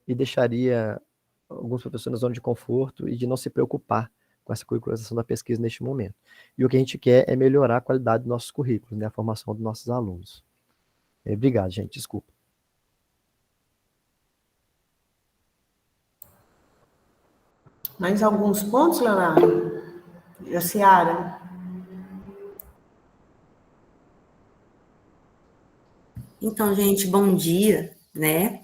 e deixaria alguns professores na zona de conforto e de não se preocupar com essa curricularização da pesquisa neste momento. E o que a gente quer é melhorar a qualidade dos nossos currículos, né, a formação dos nossos alunos. Obrigado, gente, desculpa. Mais alguns pontos, Leonardo? Jaciara? Então, gente, bom dia, né?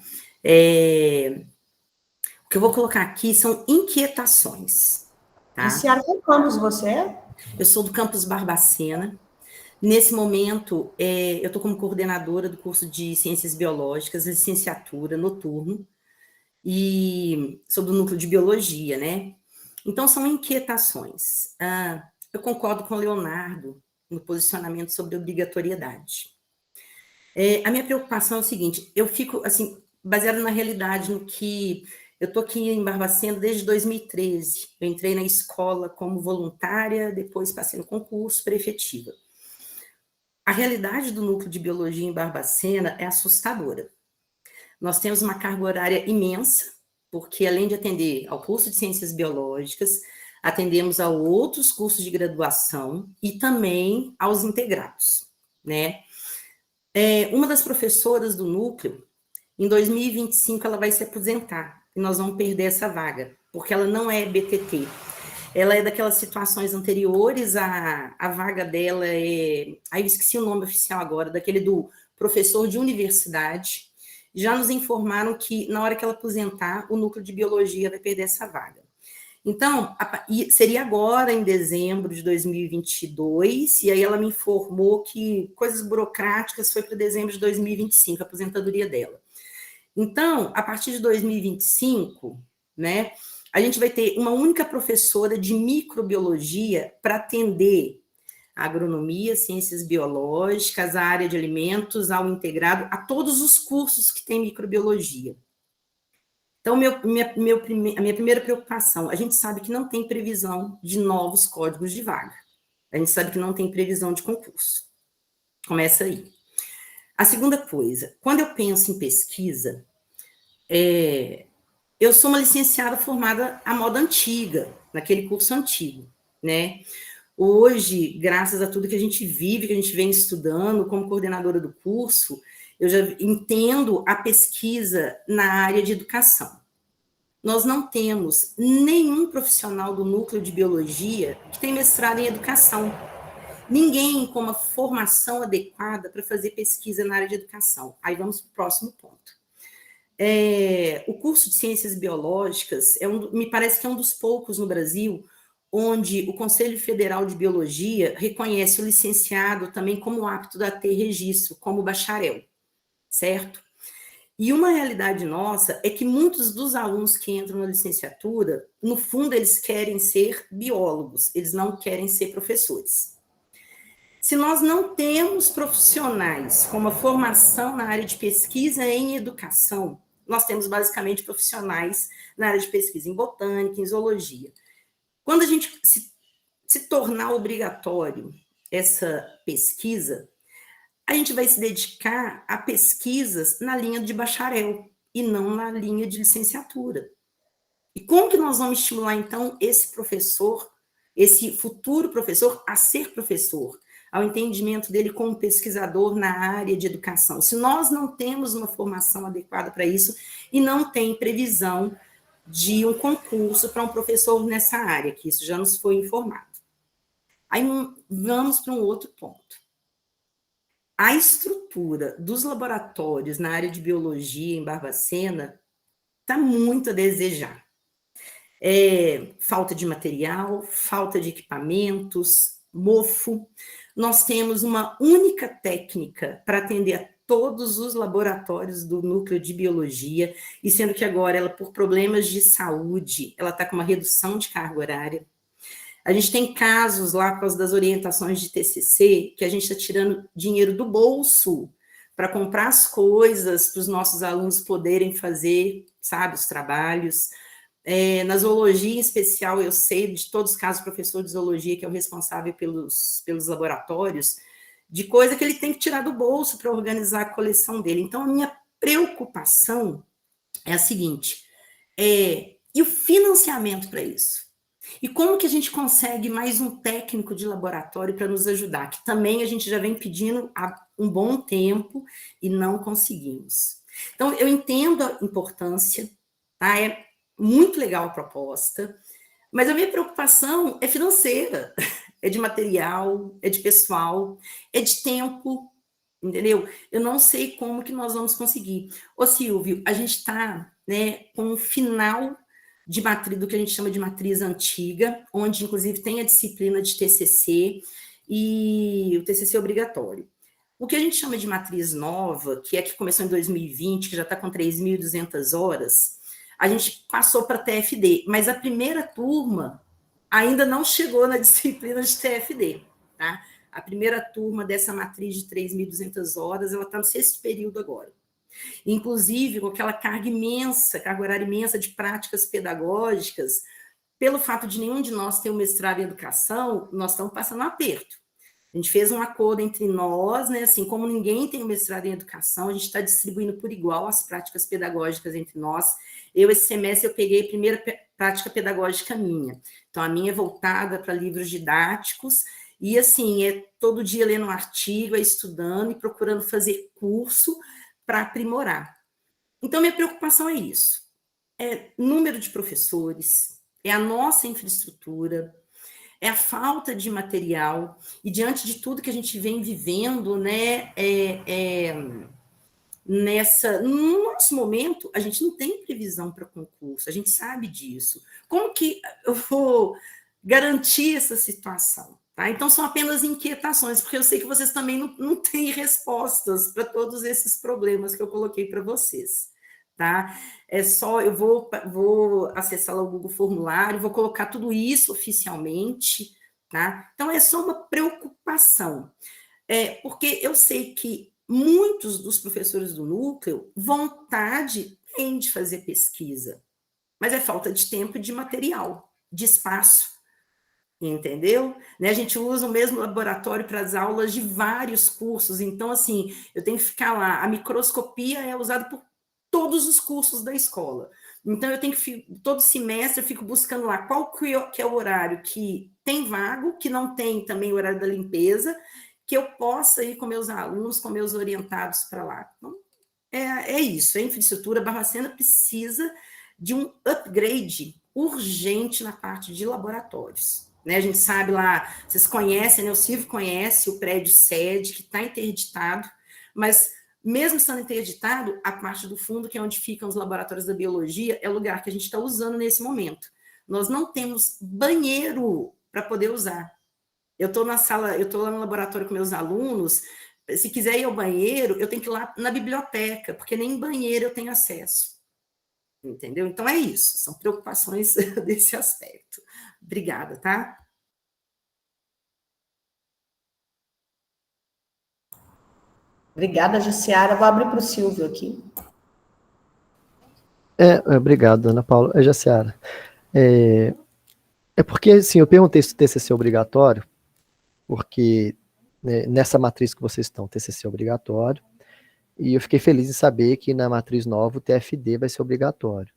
O que eu vou colocar aqui são inquietações, tá? Jaciara, qual campus você é? Eu sou do campus Barbacena. Nesse momento, eu estou como coordenadora do curso de Ciências Biológicas, licenciatura, noturno, e sou do núcleo de Biologia, né? Então, são inquietações. Eu concordo com o Leonardo no posicionamento sobre obrigatoriedade. A minha preocupação é o seguinte, eu fico, assim, baseada na realidade, no que... Eu estou aqui em Barbacena desde 2013. Eu entrei na escola como voluntária, depois passei no concurso para efetiva. A realidade do núcleo de biologia em Barbacena é assustadora. Nós temos uma carga horária imensa, porque além de atender ao curso de ciências biológicas, atendemos a outros cursos de graduação e também aos integrados, né? Uma das professoras do núcleo, em 2025, ela vai se aposentar, e nós vamos perder essa vaga, porque ela não é BTT. ela é daquelas situações anteriores, a vaga dela é... Aí eu esqueci o nome oficial agora, daquele do professor de universidade. Já nos informaram que, na hora que ela aposentar, o núcleo de biologia vai perder essa vaga. Então, seria agora, em dezembro de 2022, e aí ela me informou que coisas burocráticas foi para dezembro de 2025, a aposentadoria dela. Então, a partir de 2025, né, a gente vai ter uma única professora de microbiologia para atender a agronomia, ciências biológicas, a área de alimentos, ao integrado, a todos os cursos que tem microbiologia. Então, a minha primeira preocupação, a gente sabe que não tem previsão de novos códigos de vaga. A gente sabe que não tem previsão de concurso. Começa aí. A segunda coisa, quando eu penso em pesquisa, eu sou uma licenciada formada à moda antiga, naquele curso antigo, né? Hoje, graças a tudo que a gente vive, que a gente vem estudando como coordenadora do curso, eu já entendo a pesquisa na área de educação. Nós não temos nenhum profissional do núcleo de biologia que tem mestrado em educação. Ninguém com uma formação adequada para fazer pesquisa na área de educação. Aí vamos para o próximo ponto. O curso de Ciências Biológicas me parece que é um dos poucos no Brasil onde o Conselho Federal de Biologia reconhece o licenciado também como apto a ter registro, como bacharel, certo? E uma realidade nossa é que muitos dos alunos que entram na licenciatura, no fundo, eles querem ser biólogos, eles não querem ser professores. Se nós não temos profissionais com uma formação na área de pesquisa em educação, nós temos basicamente profissionais na área de pesquisa em botânica, em zoologia. Quando a gente se tornar obrigatório essa pesquisa, a gente vai se dedicar a pesquisas na linha de bacharel e não na linha de licenciatura. E como que nós vamos estimular, então, esse professor, esse futuro professor, a ser professor, ao entendimento dele como pesquisador na área de educação? Se nós não temos uma formação adequada para isso e não tem previsão de um concurso para um professor nessa área, que isso já nos foi informado. Aí vamos para um outro ponto. A estrutura dos laboratórios na área de biologia em Barbacena está muito a desejar. Falta de material, falta de equipamentos, mofo. Nós temos uma única técnica para atender a todos os laboratórios do núcleo de biologia, e sendo que agora ela, por problemas de saúde, ela está com uma redução de carga horária. A gente tem casos lá, por causa das orientações de TCC, que a gente está tirando dinheiro do bolso para comprar as coisas para os nossos alunos poderem fazer, sabe, os trabalhos. Na zoologia, em especial, eu sei de todos os casos, o professor de zoologia, que é o responsável pelos laboratórios, de coisa que ele tem que tirar do bolso para organizar a coleção dele. Então, a minha preocupação é a seguinte, e o financiamento para isso? E como que a gente consegue mais um técnico de laboratório para nos ajudar? Que também a gente já vem pedindo há um bom tempo e não conseguimos. Então, eu entendo a importância, tá? É muito legal a proposta, mas a minha preocupação é financeira, é de material, é de pessoal, é de tempo, entendeu? Eu não sei como que nós vamos conseguir. Ô Silvio, a gente está, né, com um final de matriz, do que a gente chama de matriz antiga, onde inclusive tem a disciplina de TCC e o TCC obrigatório. O que a gente chama de matriz nova, que é que começou em 2020, que já está com 3.200 horas, a gente passou para TFD, mas a primeira turma ainda não chegou na disciplina de TFD, tá? A primeira turma dessa matriz de 3.200 horas, ela está no 6º período agora. Inclusive, com aquela carga horária imensa de práticas pedagógicas, pelo fato de nenhum de nós ter um mestrado em educação, nós estamos passando um aperto. A gente fez um acordo entre nós, né, assim, como ninguém tem um mestrado em educação, a gente está distribuindo por igual as práticas pedagógicas entre nós. Esse semestre, eu peguei a primeira prática pedagógica minha. Então, a minha é voltada para livros didáticos, e, assim, todo dia lendo um artigo, estudando e procurando fazer curso para aprimorar. Então, minha preocupação é isso. Número de professores, é a nossa infraestrutura, é a falta de material, e diante de tudo que a gente vem vivendo, né, no nosso momento, a gente não tem previsão para concurso, a gente sabe disso. Como que eu vou garantir essa situação? Tá? Então, são apenas inquietações, porque eu sei que vocês também não têm respostas para todos esses problemas que eu coloquei para vocês. Tá? É só, eu vou acessar lá o Google Formulário, vou colocar tudo isso oficialmente, tá? Então, é só uma preocupação, porque eu sei que muitos dos professores do núcleo, vontade tem de fazer pesquisa, mas é falta de tempo e de material, de espaço, entendeu? Né? A gente usa o mesmo laboratório para as aulas de vários cursos, então, assim, eu tenho que ficar lá, a microscopia é usada por todos os cursos da escola. Então, eu tenho que, todo semestre, eu fico buscando lá qual que é o horário que tem vago, que não tem também o horário da limpeza, que eu possa ir com meus alunos, com meus orientados para lá. Então, é isso, a infraestrutura Barbacena precisa de um upgrade urgente na parte de laboratórios. Né? A gente sabe lá, vocês conhecem, né? O Silvio conhece o prédio sede, que está interditado, mas mesmo estando interditado, a parte do fundo, que é onde ficam os laboratórios da biologia, é o lugar que a gente está usando nesse momento. Nós não temos banheiro para poder usar. Eu estou na sala, eu estou lá no laboratório com meus alunos, se quiser ir ao banheiro, eu tenho que ir lá na biblioteca, porque nem banheiro eu tenho acesso. Entendeu? Então é isso, são preocupações desse aspecto. Obrigada, tá? Obrigada, Jaciara. Vou abrir para o Silvio aqui. Obrigado, Ana Paula. Jaciara. Porque, assim, eu perguntei se o TCC é obrigatório, porque né, nessa matriz que vocês estão, o TCC é obrigatório, e eu fiquei feliz em saber que na matriz nova o TFD vai ser obrigatório.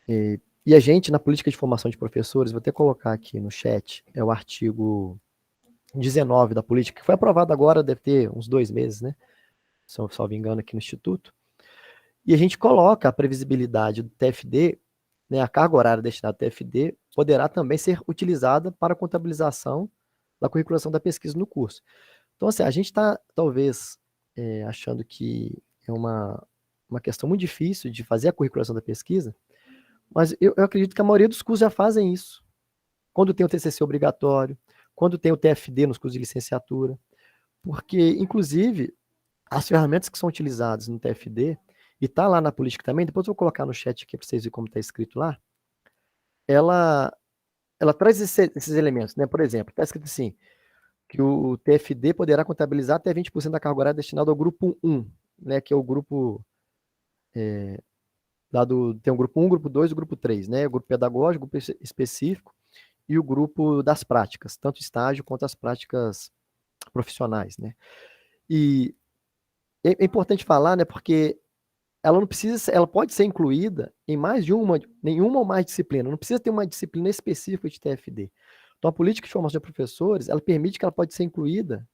E a gente, na política de formação de professores, vou até colocar aqui no chat, é o artigo 19 da política, que foi aprovado agora, deve ter uns 2 meses, né? Se eu não me engano, aqui no Instituto. E a gente coloca a previsibilidade do TFD, né, a carga horária destinada ao TFD, poderá também ser utilizada para a contabilização da curriculação da pesquisa no curso. Então, assim, a gente está, talvez, achando que é uma questão muito difícil de fazer a curriculação da pesquisa, mas eu acredito que a maioria dos cursos já fazem isso. Quando tem o TCC obrigatório, quando tem o TFD nos cursos de licenciatura, porque, inclusive, as ferramentas que são utilizadas no TFD, e está lá na política também, depois eu vou colocar no chat aqui para vocês verem como está escrito lá, ela traz esses elementos, né? Por exemplo, está escrito assim, que o TFD poderá contabilizar até 20% da carga horária destinada ao grupo 1, né? Que é o grupo... tem o grupo 1, o grupo 2 e o grupo 3, né? O grupo pedagógico, o grupo específico e o grupo das práticas, tanto estágio quanto as práticas profissionais, né? E é importante falar, né? Porque ela não precisa, ela pode ser incluída em nenhuma ou mais disciplina, não precisa ter uma disciplina específica de TFD. Então, a política de formação de professores, ela permite que ela pode ser incluída,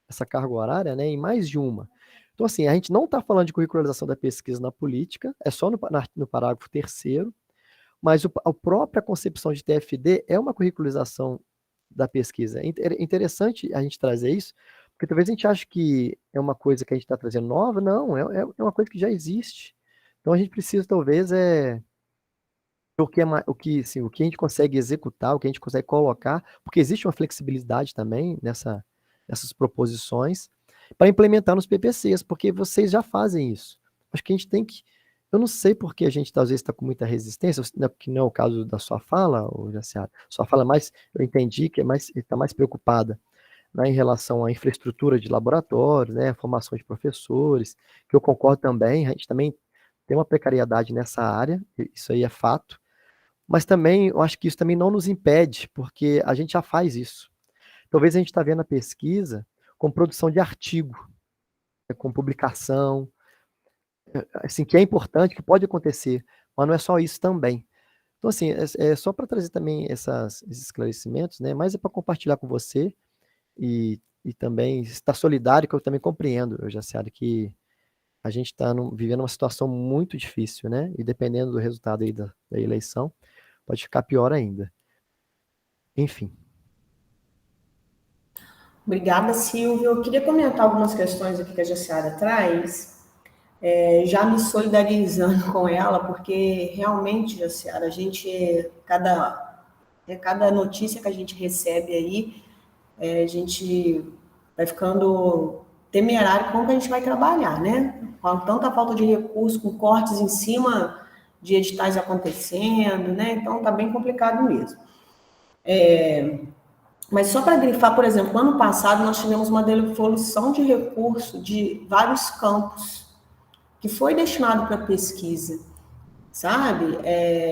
essa carga horária, né, em mais de uma. Então, assim, a gente não está falando de curricularização da pesquisa na política, é só no parágrafo 3º, mas a própria concepção de TFD é uma curricularização da pesquisa. É interessante a gente trazer isso, porque talvez a gente ache que é uma coisa que a gente está trazendo nova, não, é uma coisa que já existe. Então a gente precisa, talvez, o que a gente consegue executar, o que a gente consegue colocar, porque existe uma flexibilidade também nessas proposições, para implementar nos PPCs, porque vocês já fazem isso. Acho que a gente tem que. Eu não sei porque a gente, às vezes, está com muita resistência, que não é o caso da sua fala, Jaciara. Sua fala eu entendi que está mais preocupada, né, em relação à infraestrutura de laboratórios, né, formação de professores, que eu concordo também, a gente também tem uma precariedade nessa área, isso aí é fato, mas também, eu acho que isso também não nos impede, porque a gente já faz isso. Talvez a gente está vendo a pesquisa com produção de artigo, com publicação, assim, que é importante, que pode acontecer, mas não é só isso também. Então, assim, é só para trazer também esses esclarecimentos, né, mas é para compartilhar com você, e também estar solidário, que eu também compreendo, Jaciara, que a gente está vivendo uma situação muito difícil, né? E dependendo do resultado aí da eleição, pode ficar pior ainda. Enfim. Obrigada, Silvio. Eu queria comentar algumas questões aqui que a Jaciara traz, já me solidarizando com ela, porque realmente, Jaciara, a gente, cada notícia que a gente recebe aí, a gente vai ficando temerário como que a gente vai trabalhar, né? Com tanta falta de recursos, com cortes em cima de editais acontecendo, né? Então, tá bem complicado mesmo. Mas só para grifar, por exemplo, ano passado nós tivemos uma devolução de recurso de vários campos que foi destinado para pesquisa, sabe?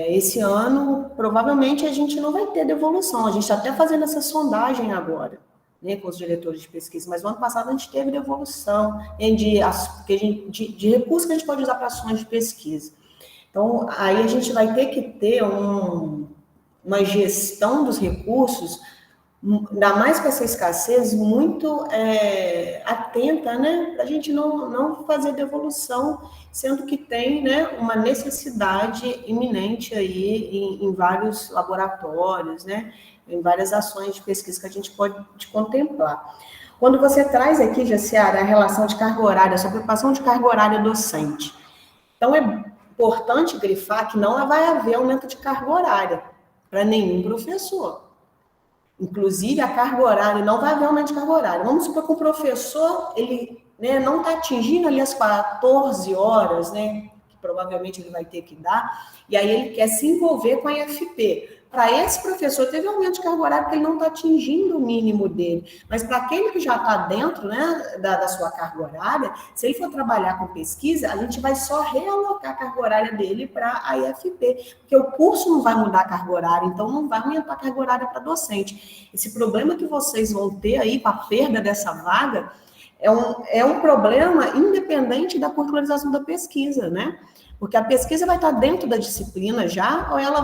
Esse ano, provavelmente, a gente não vai ter devolução. A gente está até fazendo essa sondagem agora, né, com os diretores de pesquisa, mas no ano passado a gente teve devolução de recursos que a gente pode usar para ações de pesquisa. Então, aí a gente vai ter que ter uma gestão dos recursos, ainda mais com essa escassez, muito atenta, né, para a gente não fazer devolução, sendo que tem, né, uma necessidade iminente aí em vários laboratórios, né, em várias ações de pesquisa que a gente pode contemplar. Quando você traz aqui, Jaciara, a relação de carga horária, essa preocupação de carga horária docente, então é importante grifar que não vai haver aumento de carga horária para nenhum professor. Inclusive, a carga horária, não vai haver aumento de carga horária. Vamos supor que o professor, ele, né, não está atingindo ali as 14 horas, né, que provavelmente ele vai ter que dar, e aí ele quer se envolver com a IFP. Para esse professor, teve aumento de carga horária porque ele não está atingindo o mínimo dele. Mas para aquele que já está dentro, né, da sua carga horária, se ele for trabalhar com pesquisa, a gente vai só realocar a carga horária dele para a IFP, porque o curso não vai mudar a carga horária, então não vai aumentar a carga horária para docente. Esse problema que vocês vão ter aí com a perda dessa vaga é um problema independente da curricularização da pesquisa, né? Porque a pesquisa vai estar dentro da disciplina já, ou ela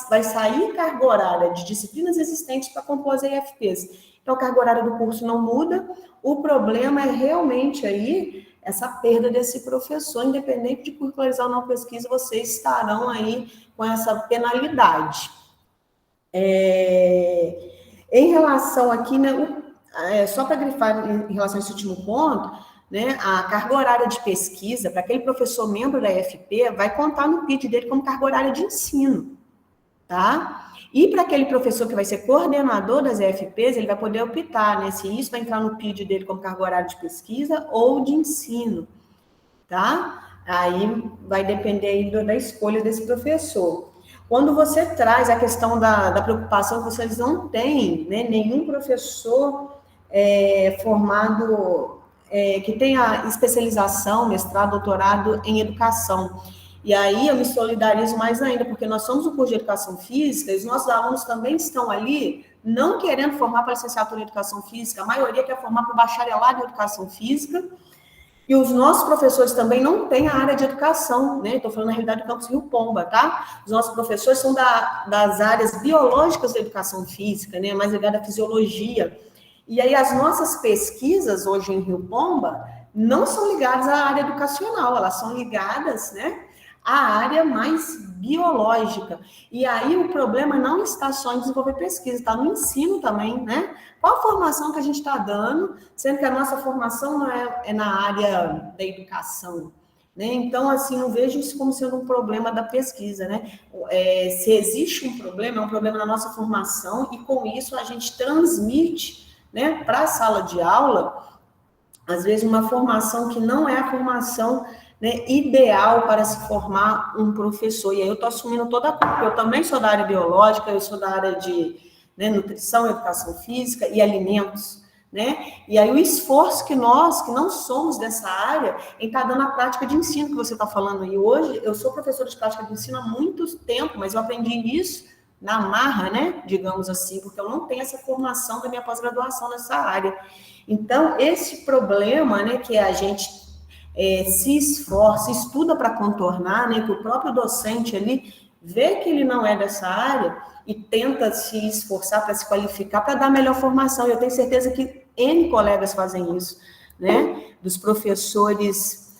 vai sair carga horária de disciplinas existentes para compor as IFPs. Então, a carga horária do curso não muda, o problema é realmente aí essa perda desse professor, independente de curricularizar ou não pesquisa, vocês estarão aí com essa penalidade. Em relação aqui, né, só para grifar em relação a esse último ponto, né, a carga horária de pesquisa, para aquele professor membro da IFP, vai contar no PID dele como carga horária de ensino, tá? E para aquele professor que vai ser coordenador das IFPs, ele vai poder optar, né, se isso vai entrar no PID dele como carga horária de pesquisa ou de ensino, tá? Aí vai depender aí da escolha desse professor. Quando você traz a questão da preocupação que vocês não têm, né, nenhum professor formado... que tenha especialização, mestrado, doutorado em educação. E aí eu me solidarizo mais ainda, porque nós somos o curso de educação física, e os nossos alunos também estão ali, não querendo formar para licenciatura em educação física, a maioria quer formar para bacharelado em educação física, e os nossos professores também não têm a área de educação, né? Estou falando na realidade do campus Rio Pomba, tá? Os nossos professores são das áreas biológicas da educação física, né? Mais ligada à fisiologia. E aí as nossas pesquisas hoje em Rio Pomba não são ligadas à área educacional, elas são ligadas, né, à área mais biológica. E aí o problema não está só em desenvolver pesquisa, está no ensino também, né? Qual a formação que a gente está dando, sendo que a nossa formação não é na área da educação, né? Então, assim, não vejo isso como sendo um problema da pesquisa, né? Se existe um problema, é um problema na nossa formação, e com isso a gente transmite, né, para a sala de aula, às vezes uma formação que não é a formação, né, ideal para se formar um professor. E aí eu estou assumindo toda a culpa. Eu também sou da área biológica, eu sou da área de, né, nutrição, educação física e alimentos, né? E aí o esforço que nós, que não somos dessa área, em estar dando a prática de ensino que você está falando aí hoje. Eu sou professora de prática de ensino há muito tempo, mas eu aprendi isso na marra, né, digamos assim, porque eu não tenho essa formação da minha pós-graduação nessa área. Então, esse problema, né, que a gente se esforça, estuda para contornar, né, que o próprio docente ali vê que ele não é dessa área e tenta se esforçar para se qualificar, para dar a melhor formação. Eu tenho certeza que N colegas fazem isso, né, dos professores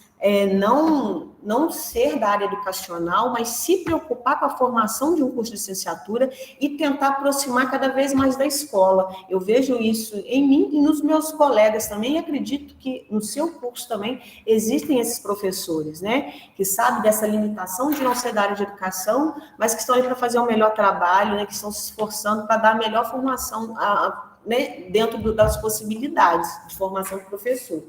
não ser da área educacional, mas se preocupar com a formação de um curso de licenciatura e tentar aproximar cada vez mais da escola. Eu vejo isso em mim e nos meus colegas também, e acredito que no seu curso também existem esses professores, né, que sabem dessa limitação de não ser da área de educação, mas que estão aí para fazer um melhor trabalho, né, que estão se esforçando para dar a melhor formação né, dentro das possibilidades de formação do professor.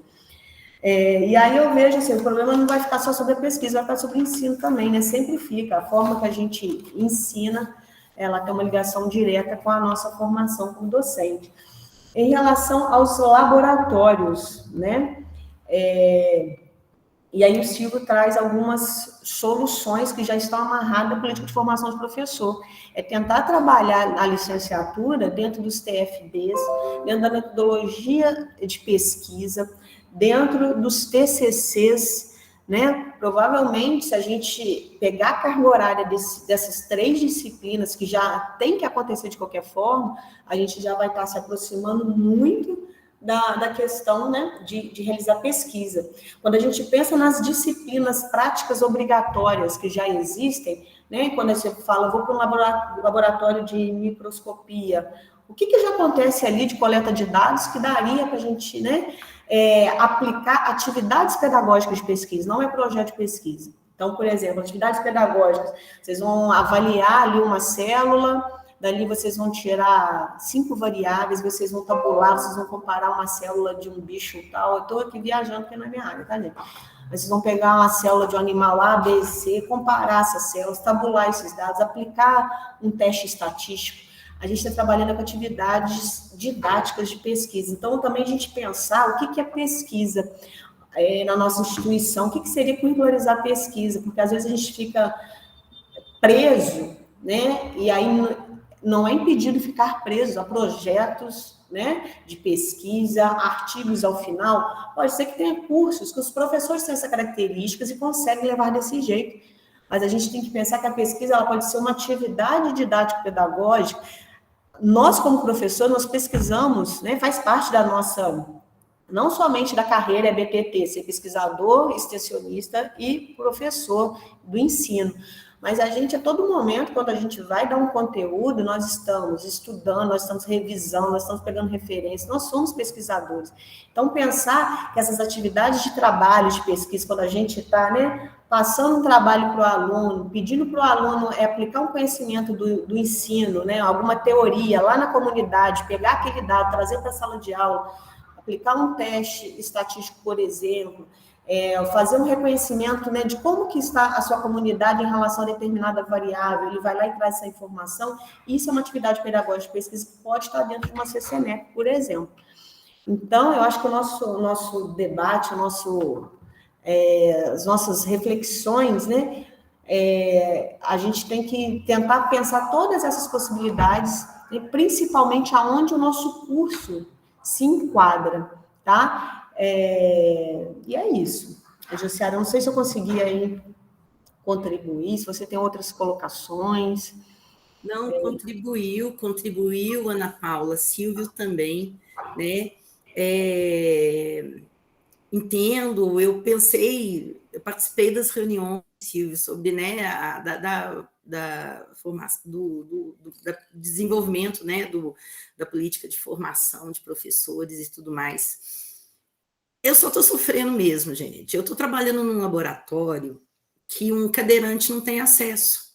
E aí eu vejo assim, o problema não vai ficar só sobre a pesquisa, vai ficar sobre o ensino também, né? Sempre fica. A forma que a gente ensina, ela tem uma ligação direta com a nossa formação como docente. Em relação aos laboratórios, né? E aí o Silvio traz algumas soluções que já estão amarradas à política de formação de professor. É tentar trabalhar a licenciatura dentro dos TFBs, dentro da metodologia de pesquisa, dentro dos TCCs, né? Provavelmente, se a gente pegar a carga horária dessas 3 disciplinas, que já tem que acontecer de qualquer forma, a gente já vai estar se aproximando muito da questão, né, de realizar pesquisa. Quando a gente pensa nas disciplinas práticas obrigatórias que já existem, né, quando você fala, vou para um laboratório de microscopia, o que já acontece ali de coleta de dados que daria para a gente, né, aplicar atividades pedagógicas de pesquisa, não é projeto de pesquisa. Então, por exemplo, atividades pedagógicas, vocês vão avaliar ali uma célula, dali vocês vão tirar 5 variáveis, vocês vão tabular, vocês vão comparar uma célula de um bicho tal. Eu estou aqui viajando porque não é minha área, tá, gente? Vocês vão pegar uma célula de um animal A, B, C, comparar essas células, tabular esses dados, aplicar um teste estatístico. A gente está trabalhando com atividades didáticas de pesquisa. Então, também a gente pensar o que é pesquisa na nossa instituição, o que seria curricularizar a pesquisa, porque às vezes a gente fica preso, né? E aí não é impedido ficar preso a projetos, né, de pesquisa, artigos ao final. Pode ser que tenha cursos que os professores têm essas características e conseguem levar desse jeito. Mas a gente tem que pensar que a pesquisa ela pode ser uma atividade didático-pedagógica. Nós, como professor, nós pesquisamos, né, faz parte da nossa, não somente da carreira EBPT, ser pesquisador, extensionista e professor do ensino. Mas a gente, a todo momento, quando a gente vai dar um conteúdo, nós estamos estudando, nós estamos revisando, nós estamos pegando referências, nós somos pesquisadores. Então, pensar que essas atividades de trabalho, de pesquisa, quando a gente está, né, passando um trabalho para o aluno, pedindo para o aluno aplicar um conhecimento do ensino, né, alguma teoria lá na comunidade, pegar aquele dado, trazer para a sala de aula, aplicar um teste estatístico, por exemplo, fazer um reconhecimento, né, de como que está a sua comunidade em relação a determinada variável, ele vai lá e traz essa informação. Isso é uma atividade pedagógica de pesquisa que pode estar dentro de uma CCNEP, por exemplo. Então, eu acho que o nosso debate, as nossas reflexões, né, a gente tem que tentar pensar todas essas possibilidades, né, principalmente aonde o nosso curso se enquadra, tá? E é isso. Josiara, não sei se eu consegui aí contribuir, se você tem outras colocações. Não, contribuiu, Ana Paula, Silvio também, né? Entendo, eu participei das reuniões, Silvio, sobre, né, da formação, do desenvolvimento, né, da política de formação de professores e tudo mais. Eu só estou sofrendo mesmo, gente. Eu estou trabalhando num laboratório que um cadeirante não tem acesso.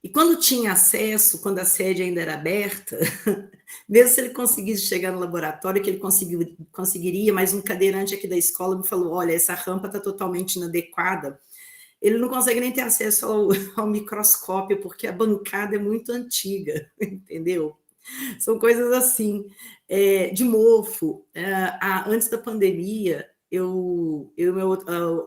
E quando tinha acesso, quando a sede ainda era aberta, mesmo se ele conseguisse chegar no laboratório, que ele conseguiria, mas um cadeirante aqui da escola me falou, olha, essa rampa está totalmente inadequada, ele não consegue nem ter acesso ao microscópio, porque a bancada é muito antiga, entendeu? São coisas assim, de mofo. Antes da pandemia,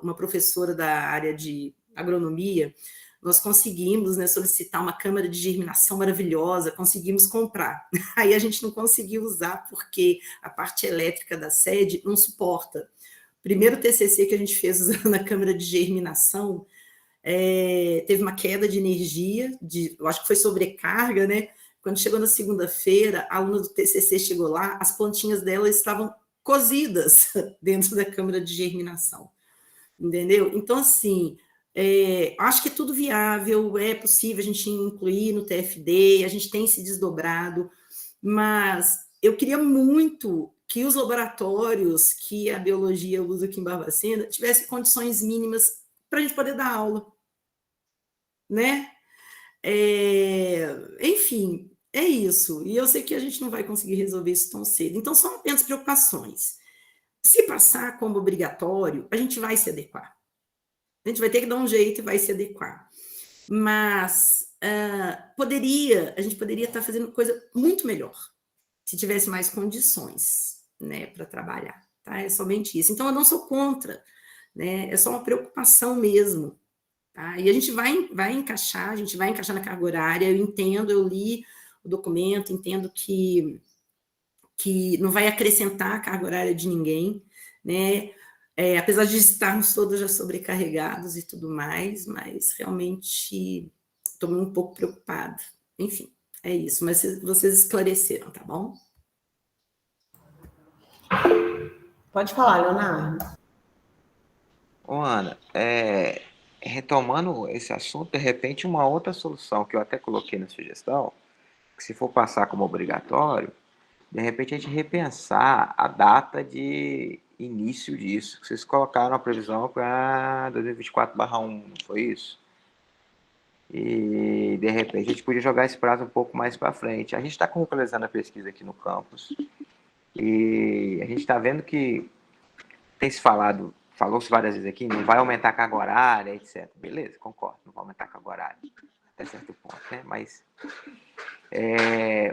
uma professora da área de agronomia, nós conseguimos, né, solicitar uma câmara de germinação maravilhosa, conseguimos comprar. Aí a gente não conseguiu usar porque a parte elétrica da sede não suporta. O primeiro TCC que a gente fez usando a câmara de germinação, teve uma queda de energia, eu acho que foi sobrecarga, né? Quando chegou na segunda-feira, a aluna do TCC chegou lá, as plantinhas dela estavam cozidas dentro da câmara de germinação. entendeu? Então, assim, acho que é tudo viável, é possível a gente incluir no TFD, a gente tem se desdobrado, mas eu queria muito que os laboratórios que a biologia usa aqui em Barbacena tivessem condições mínimas para a gente poder dar aula, né? Enfim, é isso. E eu sei que a gente não vai conseguir resolver isso tão cedo. Então, são apenas preocupações. Se passar como obrigatório, a gente vai se adequar. A gente vai ter que dar um jeito e vai se adequar. Mas a gente poderia estar fazendo coisa muito melhor se tivesse mais condições, né, para trabalhar. Tá? É somente isso. Então, eu não sou contra, né? É só uma preocupação mesmo. Tá? E a gente vai encaixar, a gente vai encaixar na carga horária. Eu entendo, eu li o documento, entendo que não vai acrescentar a carga horária de ninguém, né? Apesar de estarmos todos já sobrecarregados e tudo mais, mas realmente estou um pouco preocupada. Enfim, é isso, mas vocês esclareceram, tá bom? Pode falar, Leonardo. Ô, Ana, retomando esse assunto, de repente uma outra solução que eu até coloquei na sugestão, que se for passar como obrigatório, de repente a gente repensar a data de início disso. Vocês colocaram a previsão para 2024/1, não foi isso? E de repente a gente podia jogar esse prazo um pouco mais para frente. A gente está concluindo a pesquisa aqui no campus e a gente está vendo que tem se falou-se várias vezes aqui, não vai aumentar a carga horária, etc. Beleza, concordo, não vai aumentar a carga horária até certo ponto, né? Mas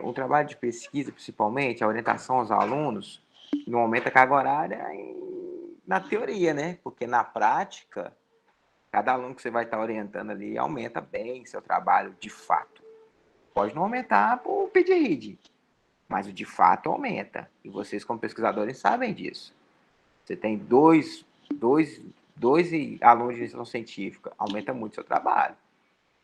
o trabalho de pesquisa, principalmente, a orientação aos alunos, não aumenta a carga horária na teoria, né? Porque na prática, cada aluno que você vai estar orientando ali aumenta bem seu trabalho de fato. Pode não aumentar por pedir, mas o de fato aumenta. E vocês, como pesquisadores, sabem disso. Você tem dois alunos de iniciação científica, aumenta muito seu trabalho.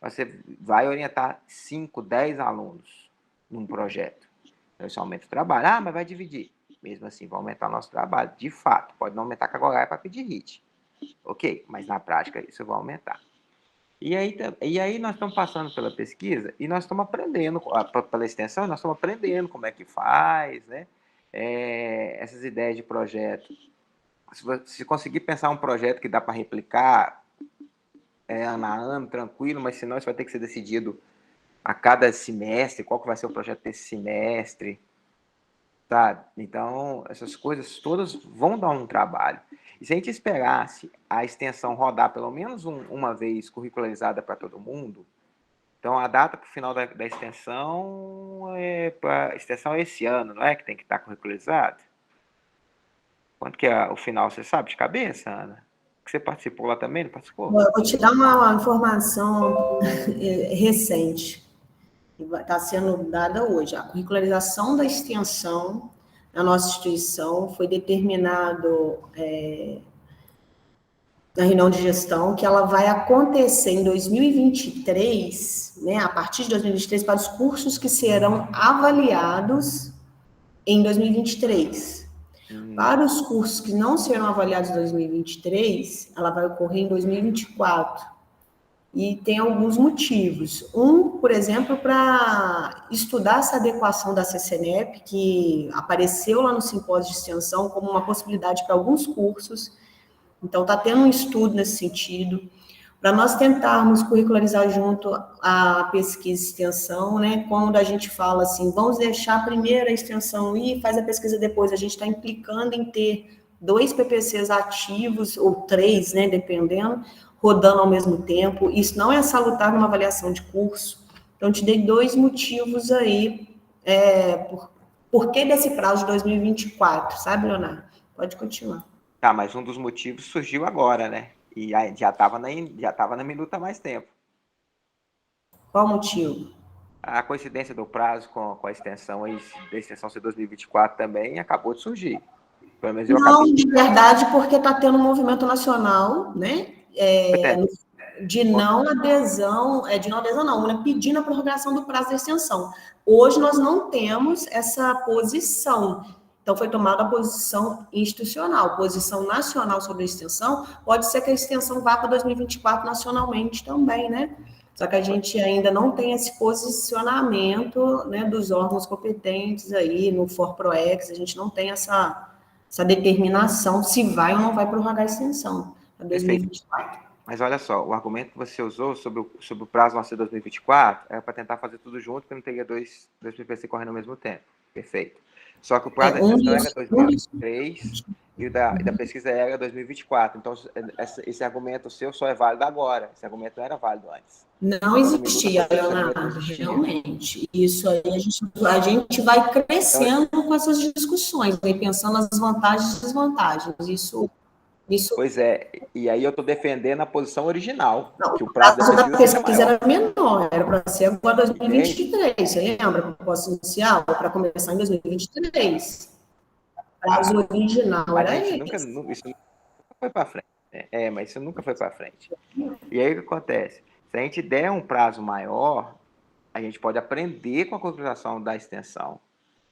Você vai orientar 5, 10 alunos num projeto. Então, isso aumenta o trabalho. Mas vai dividir. Mesmo assim, vai aumentar o nosso trabalho. De fato, pode não aumentar a carga horária para pedir HIT. Ok, mas na prática isso vai aumentar. E aí nós estamos passando pela pesquisa e nós estamos aprendendo, pela extensão, nós estamos aprendendo como é que faz, né? Essas ideias de projeto. Se conseguir pensar um projeto que dá para replicar ano a ano, tranquilo, mas senão isso vai ter que ser decidido a cada semestre, qual que vai ser o projeto desse semestre, sabe? Então, essas coisas todas vão dar um trabalho. E se a gente esperasse a extensão rodar pelo menos uma vez curricularizada para todo mundo, então a data para o final da extensão é esse ano, não é? Que tem que estar curricularizado? Quanto que é o final, você sabe de cabeça, Ana? Que você participou lá também, não participou? Eu vou te dar uma informação recente, que está sendo dada hoje. A curricularização da extensão na nossa instituição foi determinado na reunião de gestão que ela vai acontecer em 2023, né, a partir de 2023, para os cursos que serão avaliados em 2023. Para os cursos que não serão avaliados em 2023, ela vai ocorrer em 2024. E tem alguns motivos. Por exemplo, para estudar essa adequação da CCNEP, que apareceu lá no simpósio de extensão como uma possibilidade para alguns cursos. Então, está tendo um estudo nesse sentido. Para nós tentarmos curricularizar junto a pesquisa e extensão, né? Quando a gente fala assim, vamos deixar primeiro a extensão e faz a pesquisa depois, a gente está implicando em ter 2 PPCs ativos, ou 3, né? Dependendo, rodando ao mesmo tempo. Isso não é salutar numa avaliação de curso. Então, te dei 2 motivos aí, por que desse prazo de 2024, sabe, Leonardo? Pode continuar. Tá, mas um dos motivos surgiu agora, né? E já estava na minuta há mais tempo. Qual o motivo? A coincidência do prazo com a extensão aí, da extensão ser 2024 também acabou de surgir. Pelo menos de verdade, porque está tendo um movimento nacional, né? De não adesão, né? Pedindo a prorrogação do prazo da extensão. Hoje nós não temos essa posição. Então, foi tomada a posição institucional, posição nacional sobre a extensão. Pode ser que a extensão vá para 2024 nacionalmente também, né? Só que a gente ainda não tem esse posicionamento, né, dos órgãos competentes aí no ForProex, a gente não tem essa determinação se vai ou não vai prorrogar a extensão para 2024. Mas olha só, o argumento que você usou sobre o prazo não ser 2024 era para tentar fazer tudo junto, porque não teria dois PPC correndo ao mesmo tempo. Perfeito. Só que o prazo da extensão era 2023 e o da pesquisa era 2024. Então, esse argumento seu só é válido agora. Esse argumento não era válido antes. Não existia, Leonardo, realmente. Isso aí a gente vai crescendo com essas discussões, né, pensando nas vantagens e desvantagens. Isso. Pois é, e aí eu estou defendendo a posição original. Não, que o prazo da pesquisa era menor, era para ser agora 2023, você lembra? A proposta inicial para começar em 2023. O prazo original era esse. Isso nunca foi para frente. Mas isso nunca foi para frente. E aí o que acontece? Se a gente der um prazo maior, a gente pode aprender com a concretização da extensão,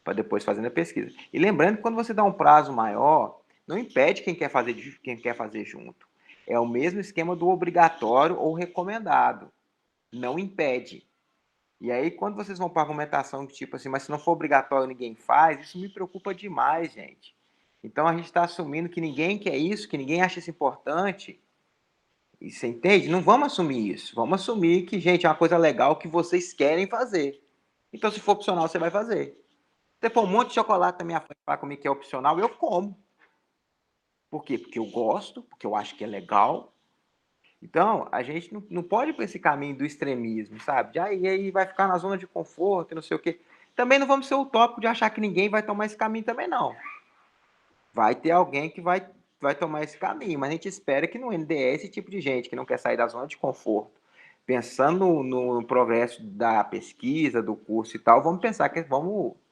para depois fazer a pesquisa. E lembrando que quando você dá um prazo maior, não impede quem quer fazer junto. É o mesmo esquema do obrigatório ou recomendado. Não impede. E aí, quando vocês vão para a argumentação de tipo assim, mas se não for obrigatório, ninguém faz, isso me preocupa demais, gente. Então, a gente está assumindo que ninguém quer isso, que ninguém acha isso importante. E você entende? Não vamos assumir isso. Vamos assumir que, gente, é uma coisa legal que vocês querem fazer. Então, se for opcional, você vai fazer. Se for um monte de chocolate na minha frente para comer que é opcional, eu como. Por quê? Porque eu gosto, porque eu acho que é legal. Então, a gente não pode ir para esse caminho do extremismo, sabe? E aí vai ficar na zona de conforto, não sei o quê. Também não vamos ser utópicos de achar que ninguém vai tomar esse caminho também, não. Vai ter alguém que vai tomar esse caminho, mas a gente espera que no NDE esse tipo de gente que não quer sair da zona de conforto, pensando no progresso da pesquisa, do curso e tal, vamos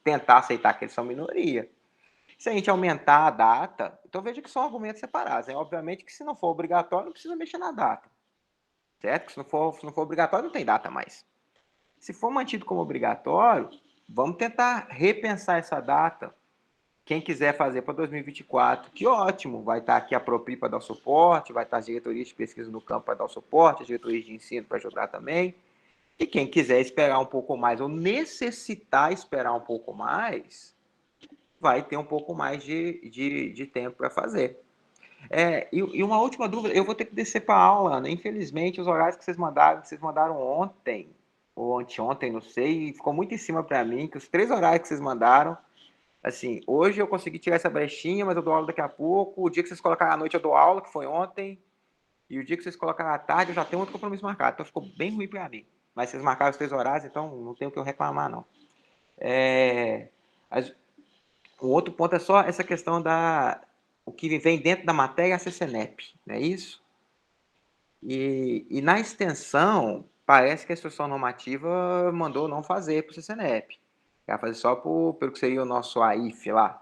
tentar aceitar que eles são minoria. Se a gente aumentar a data, então veja que são argumentos separados. Obviamente que se não for obrigatório, não precisa mexer na data. Certo? Que se não for obrigatório, não tem data mais. Se for mantido como obrigatório, vamos tentar repensar essa data. Quem quiser fazer para 2024, que ótimo. Vai estar aqui a Propri para dar o suporte, vai estar as diretorias de pesquisa no campo para dar o suporte, as diretorias de ensino para ajudar também. E quem quiser esperar um pouco mais ou necessitar esperar um pouco mais, vai ter um pouco mais de tempo para fazer. E uma última dúvida, eu vou ter que descer para a aula, né? Infelizmente, os horários que vocês mandaram ontem, ou anteontem, não sei, e ficou muito em cima para mim, que os 3 horários que vocês mandaram, assim, hoje eu consegui tirar essa brechinha, mas eu dou aula daqui a pouco, o dia que vocês colocaram à noite eu dou aula, que foi ontem, e o dia que vocês colocaram à tarde eu já tenho outro compromisso marcado, então ficou bem ruim para mim. Mas vocês marcaram os 3 horários, então não tem o que eu reclamar, não. O outro ponto é só essa questão o que vem dentro da matéria é a CCNEP, não é isso? E na extensão, parece que a instrução normativa mandou não fazer para o CCNEP. Vai fazer só pelo que seria o nosso AIF lá.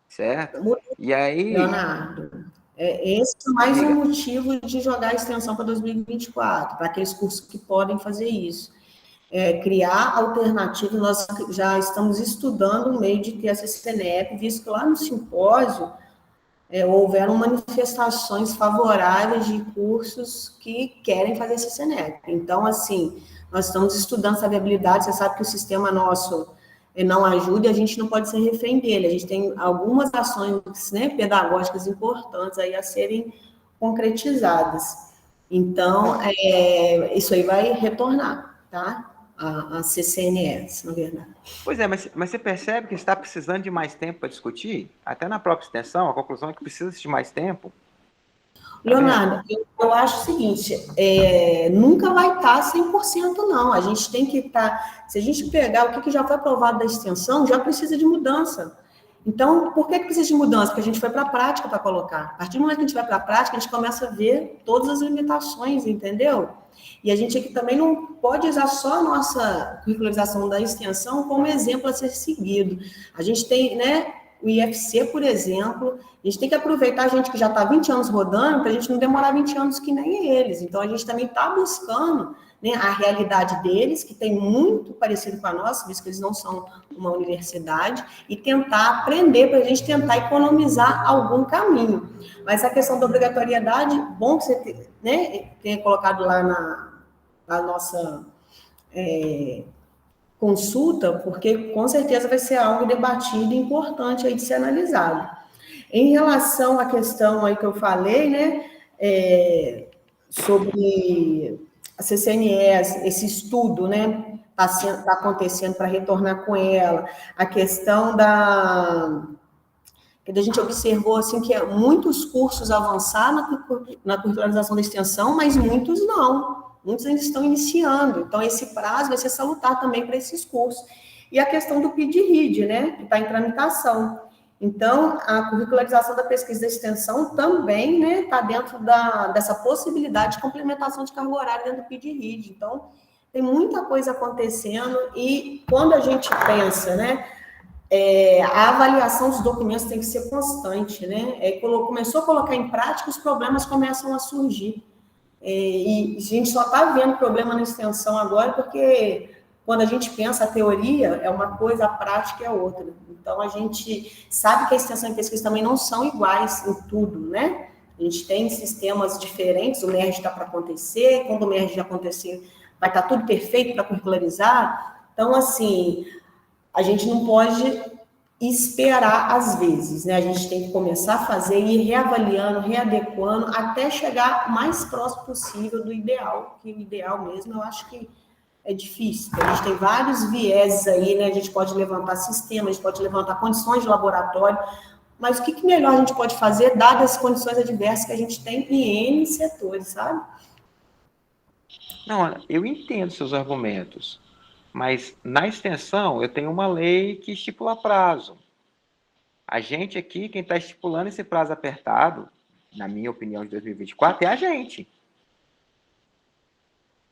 Certo? E aí... Leonardo, esse é mais um motivo de jogar a extensão para 2024, para aqueles cursos que podem fazer isso. Criar alternativa, nós já estamos estudando o meio de ter essa CCNEP, visto que lá no simpósio houveram manifestações favoráveis de cursos que querem fazer essa CCNEP. Então, assim, nós estamos estudando essa viabilidade, você sabe que o sistema nosso não ajuda e a gente não pode ser refém dele, a gente tem algumas ações, né, pedagógicas importantes aí a serem concretizadas. Então, isso aí vai retornar, tá? A CCNS, na verdade. Pois é, mas você percebe que está precisando de mais tempo para discutir? Até na própria extensão, a conclusão é que precisa de mais tempo. Leonardo, eu acho o seguinte, nunca vai estar 100% não, a gente tem que estar, se a gente pegar o que já foi aprovado da extensão, já precisa de mudança. Então, por que precisa de mudança? Porque a gente foi para a prática para colocar. A partir do momento que a gente vai para a prática, a gente começa a ver todas as limitações, entendeu? E a gente aqui também não pode usar só a nossa curricularização da extensão como exemplo a ser seguido. A gente tem, né, O IFC, por exemplo, a gente tem que aproveitar a gente que já está 20 anos rodando, para a gente não demorar 20 anos que nem eles. Então, a gente também está buscando, né, a realidade deles, que tem muito parecido com a nossa, visto que eles não são uma universidade, e tentar aprender para a gente tentar economizar algum caminho. Mas a questão da obrigatoriedade, bom que você, né, tenha colocado lá na nossa consulta, porque com certeza vai ser algo debatido e importante aí de ser analisado. Em relação à questão aí que eu falei, né, sobre a CCNE, esse estudo, né, está acontecendo para retornar com ela, a questão que a gente observou assim que muitos cursos avançaram na curricularização da extensão, mas muitos não. Muitos ainda estão iniciando. Então, esse prazo vai ser salutar também para esses cursos. E a questão do PID-RID, né, que está em tramitação. Então, a curricularização da pesquisa da extensão também, né, está dentro dessa possibilidade de complementação de carga horária dentro do PID-RID. Então, tem muita coisa acontecendo e quando a gente pensa, né, a avaliação dos documentos tem que ser constante, né? Começou a colocar em prática, os problemas começam a surgir. E a gente só está vendo problema na extensão agora porque quando a gente pensa a teoria é uma coisa, a prática é outra. Então, a gente sabe que a extensão e pesquisa também não são iguais em tudo, né? A gente tem sistemas diferentes, o MERG está para acontecer, quando o MERG acontecer, vai estar tudo perfeito para curricularizar. Então, assim, a gente não pode esperar às vezes, né? A gente tem que começar a fazer e ir reavaliando, readequando, até chegar o mais próximo possível do ideal, que o ideal mesmo eu acho que é difícil. A gente tem vários vieses aí, né? A gente pode levantar sistemas, a gente pode levantar condições de laboratório, mas o que melhor a gente pode fazer, dadas as condições adversas que a gente tem em N setores, sabe? Não, eu entendo seus argumentos. Mas na extensão, eu tenho uma lei que estipula prazo. A gente aqui, quem está estipulando esse prazo apertado, na minha opinião, de 2024, é a gente.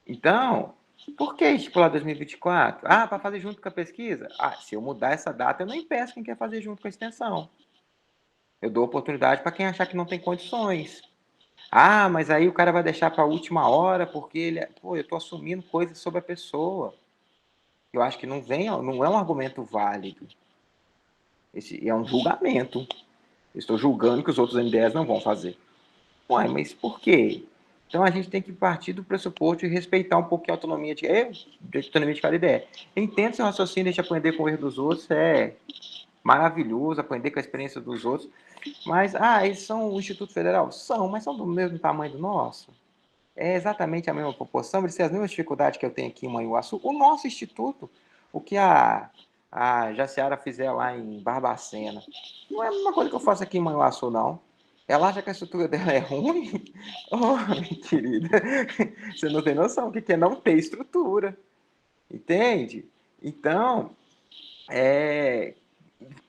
Então, por que estipular 2024? Ah, para fazer junto com a pesquisa? Ah, se eu mudar essa data, eu não impeço quem quer fazer junto com a extensão. Eu dou oportunidade para quem achar que não tem condições. Ah, mas aí o cara vai deixar para a última hora porque ele... Pô, eu estou assumindo coisas sobre a pessoa. Eu acho que não é um argumento válido. Esse é um julgamento. Eu estou julgando que os outros MDEs não vão fazer. Uai, mas por quê? Então a gente tem que partir do pressuposto e respeitar um pouquinho a autonomia de cada ideia. Eu entendo seu raciocínio de aprender com o erro dos outros, é maravilhoso aprender com a experiência dos outros, mas, eles são o Instituto Federal? São, mas são do mesmo tamanho do nosso. É exatamente a mesma proporção, eles têm as mesmas dificuldades que eu tenho aqui em Manhuaçu. O nosso instituto, o que a Jaciara fizer lá em Barbacena, não é a mesma coisa que eu faço aqui em Manhuaçu, não. Ela acha que a estrutura dela é ruim? Oh, minha querida, você não tem noção o que é não ter estrutura. Entende? Então,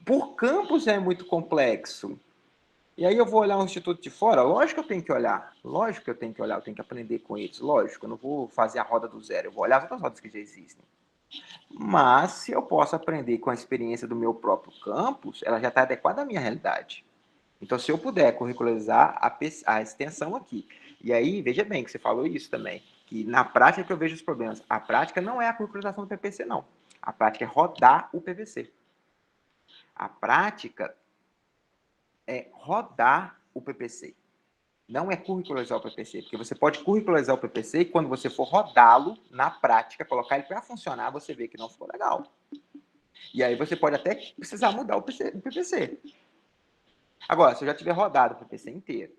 por campus é muito complexo. E aí eu vou olhar um instituto de fora? Lógico que eu tenho que olhar. Lógico que eu tenho que olhar, eu tenho que aprender com eles. Lógico, eu não vou fazer a roda do zero. Eu vou olhar as outras rodas que já existem. Mas, se eu posso aprender com a experiência do meu próprio campus, ela já está adequada à minha realidade. Então, se eu puder curricularizar a extensão aqui. E aí, veja bem que você falou isso também, que na prática que eu vejo os problemas. A prática não é a curricularização do PPC, não. A prática é rodar o PPC. A prática é rodar o PPC. Não é curricularizar o PPC, porque você pode curricularizar o PPC e quando você for rodá-lo, na prática, colocar ele para funcionar, você vê que não ficou legal. E aí você pode até precisar mudar o PPC. Agora, se eu já tiver rodado o PPC inteiro,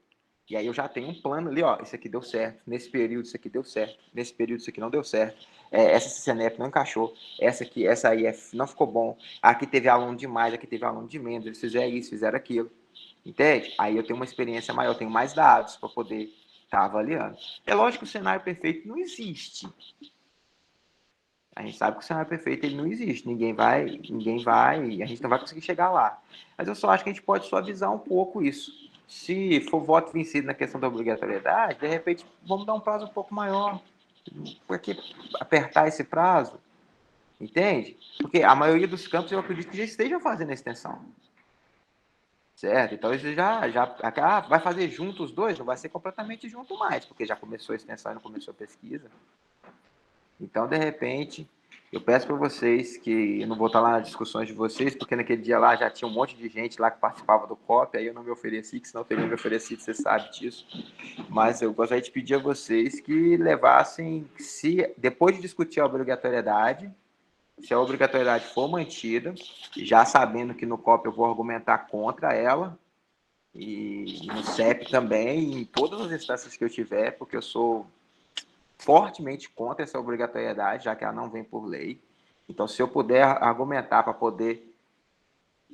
e aí eu já tenho um plano ali, ó, isso aqui deu certo, nesse período isso aqui deu certo, nesse período isso aqui não deu certo, essa CCNEP não encaixou, essa aí não ficou bom, aqui teve aluno demais, aqui teve aluno de menos, eles fizeram isso, fizeram aquilo. Entende? Aí eu tenho uma experiência maior, tenho mais dados para poder estar avaliando. É lógico que o cenário perfeito não existe. A gente sabe que o cenário perfeito ele não existe. Ninguém vai, a gente não vai conseguir chegar lá. Mas eu só acho que a gente pode suavizar um pouco isso. Se for voto vencido na questão da obrigatoriedade, de repente vamos dar um prazo um pouco maior. Por que apertar esse prazo? Entende? Porque a maioria dos campos eu acredito que já estejam fazendo a extensão. certo? Então, isso vai fazer junto os dois? Não vai ser completamente junto mais, porque já começou a extensão e não começou a pesquisa. Então, de repente, eu peço para vocês que eu não vou estar lá nas discussões de vocês, porque naquele dia lá já tinha um monte de gente lá que participava do COP, aí eu não me ofereci, que senão eu teria me oferecido, você sabe disso. Mas eu gostaria de pedir a vocês que levassem, se depois de discutir a obrigatoriedade, se a obrigatoriedade for mantida, já sabendo que no COP eu vou argumentar contra ela, e no CEP também, e em todas as instâncias que eu tiver, porque eu sou fortemente contra essa obrigatoriedade, já que ela não vem por lei. Então, se eu puder argumentar para poder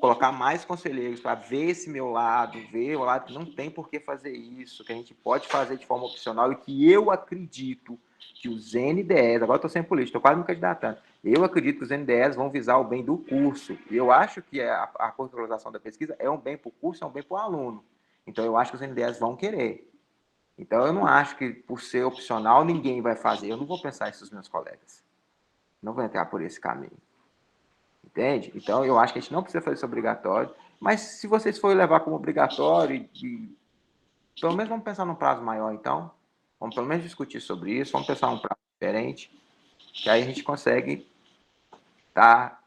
colocar mais conselheiros para ver esse meu lado, ver o lado que não tem por que fazer isso, que a gente pode fazer de forma opcional e que eu acredito que os NDEs, agora estou sendo político, estou quase me candidatando, eu acredito que os NDEs vão visar o bem do curso. Eu acho que a curricularização da pesquisa é um bem para o curso, é um bem para o aluno. Então, eu acho que os NDEs vão querer. Então, eu não acho que, por ser opcional, ninguém vai fazer. Eu não vou pensar isso dos meus colegas. Não vou entrar por esse caminho. Entende? Então, eu acho que a gente não precisa fazer isso obrigatório. Mas, se vocês forem levar como obrigatório, pelo menos vamos pensar num prazo maior, então. Vamos pelo menos discutir sobre isso. Vamos pensar num prazo diferente. Que aí a gente consegue estar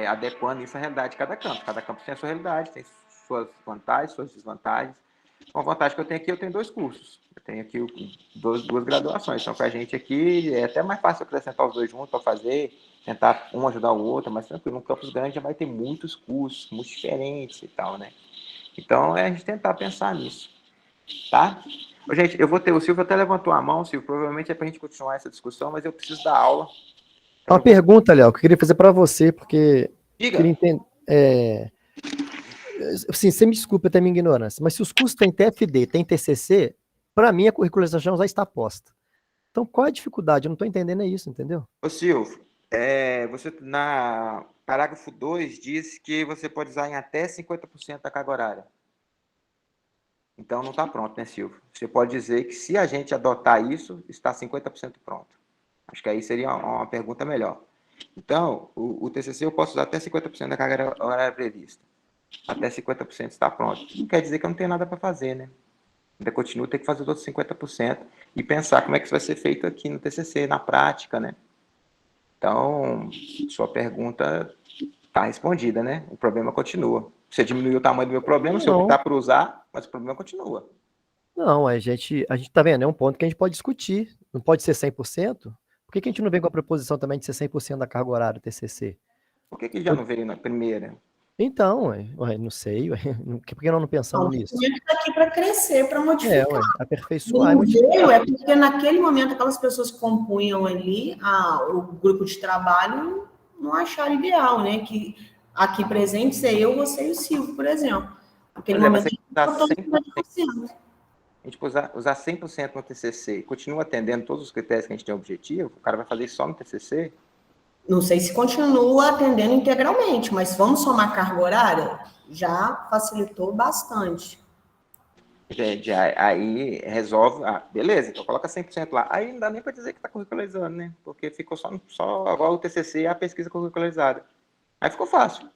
adequando isso à realidade de cada campo. Cada campo tem a sua realidade, tem suas vantagens, suas desvantagens. Uma vantagem que eu tenho aqui, eu tenho 2 cursos. Eu tenho aqui duas graduações. Então, para a gente aqui, é até mais fácil acrescentar os 2 juntos para fazer, tentar um ajudar o outro, mas tranquilo, no campus grande já vai ter muitos cursos, muito diferentes e tal, né? Então, é a gente tentar pensar nisso, tá? Ô, gente, eu vou ter, o Silvio até levantou a mão, Silvio, provavelmente é para a gente continuar essa discussão, mas eu preciso dar aula. Então Uma pergunta, Léo, que eu queria fazer para você, porque eu Diga. queria entender. Assim, você me desculpa até a minha ignorância, mas se os cursos têm TFD, tem TCC, para mim a curricularização já está posta. Então, qual é a dificuldade? Eu não estou entendendo isso, entendeu? Ô, Silvio, você na parágrafo 2 diz que você pode usar em até 50% da carga horária. Então, não está pronto, né, Silvio? Você pode dizer que se a gente adotar isso, está 50% pronto. Acho que aí seria uma pergunta melhor. Então, o TCC eu posso usar até 50% da carga horária prevista. Até 50% está pronto. Não quer dizer que eu não tenho nada para fazer, né? Ainda continuo ter que fazer os outros 50% e pensar como é que isso vai ser feito aqui no TCC, na prática, né? Então, sua pergunta está respondida, né? O problema continua. Você diminuiu o tamanho do meu problema, se eu optar por usar, mas o problema continua. Não, a gente tá vendo, é um ponto que a gente pode discutir. Não pode ser 100%? Por que a gente não vem com a proposição também de ser 100% da carga horária do TCC? Por que já não veio na primeira? Então, não sei, por que nós não pensamos nisso? O documento está aqui para crescer, para modificar. Aperfeiçoar e Não modificar. veio, é porque naquele momento aquelas pessoas que compunham ali o grupo de trabalho não acharam ideal, né? Que aqui presente ser eu, você e o Silvio, por exemplo. Naquele momento a gente usar 100% no TCC, continua atendendo todos os critérios que a gente tem objetivo, o cara vai fazer isso só no TCC? Não sei se continua atendendo integralmente, mas vamos somar carga horária? Já facilitou bastante. Gente, aí resolve, beleza, então coloca 100% lá. Aí não dá nem para dizer que está curricularizando, né? Porque ficou só agora o TCC e a pesquisa curricularizada. Aí ficou fácil.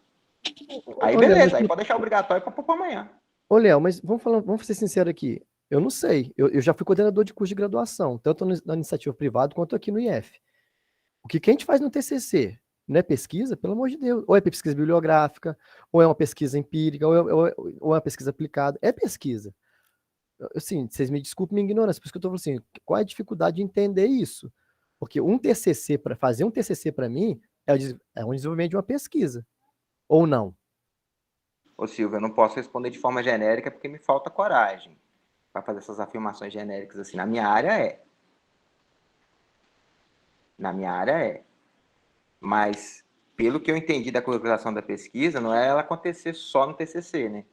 Aí beleza, aí pode deixar obrigatório para pôr para amanhã. Ô, Léo, mas vamos ser sinceros aqui. Eu não sei, eu já fui coordenador de curso de graduação, tanto na iniciativa privada quanto aqui no IF. O que a gente faz no TCC? Não é pesquisa? Pelo amor de Deus. Ou é pesquisa bibliográfica, ou é uma pesquisa empírica, ou é uma pesquisa aplicada. É pesquisa. Assim, vocês me desculpem minha ignorância, por isso que eu estou falando assim, qual é a dificuldade de entender isso? Porque fazer um TCC para mim é um desenvolvimento de uma pesquisa. Ou não? Ô Silvio, eu não posso responder de forma genérica porque me falta coragem para fazer essas afirmações genéricas assim. Na minha área é. Mas, pelo que eu entendi da curricularização da pesquisa, não é ela acontecer só no TCC, né?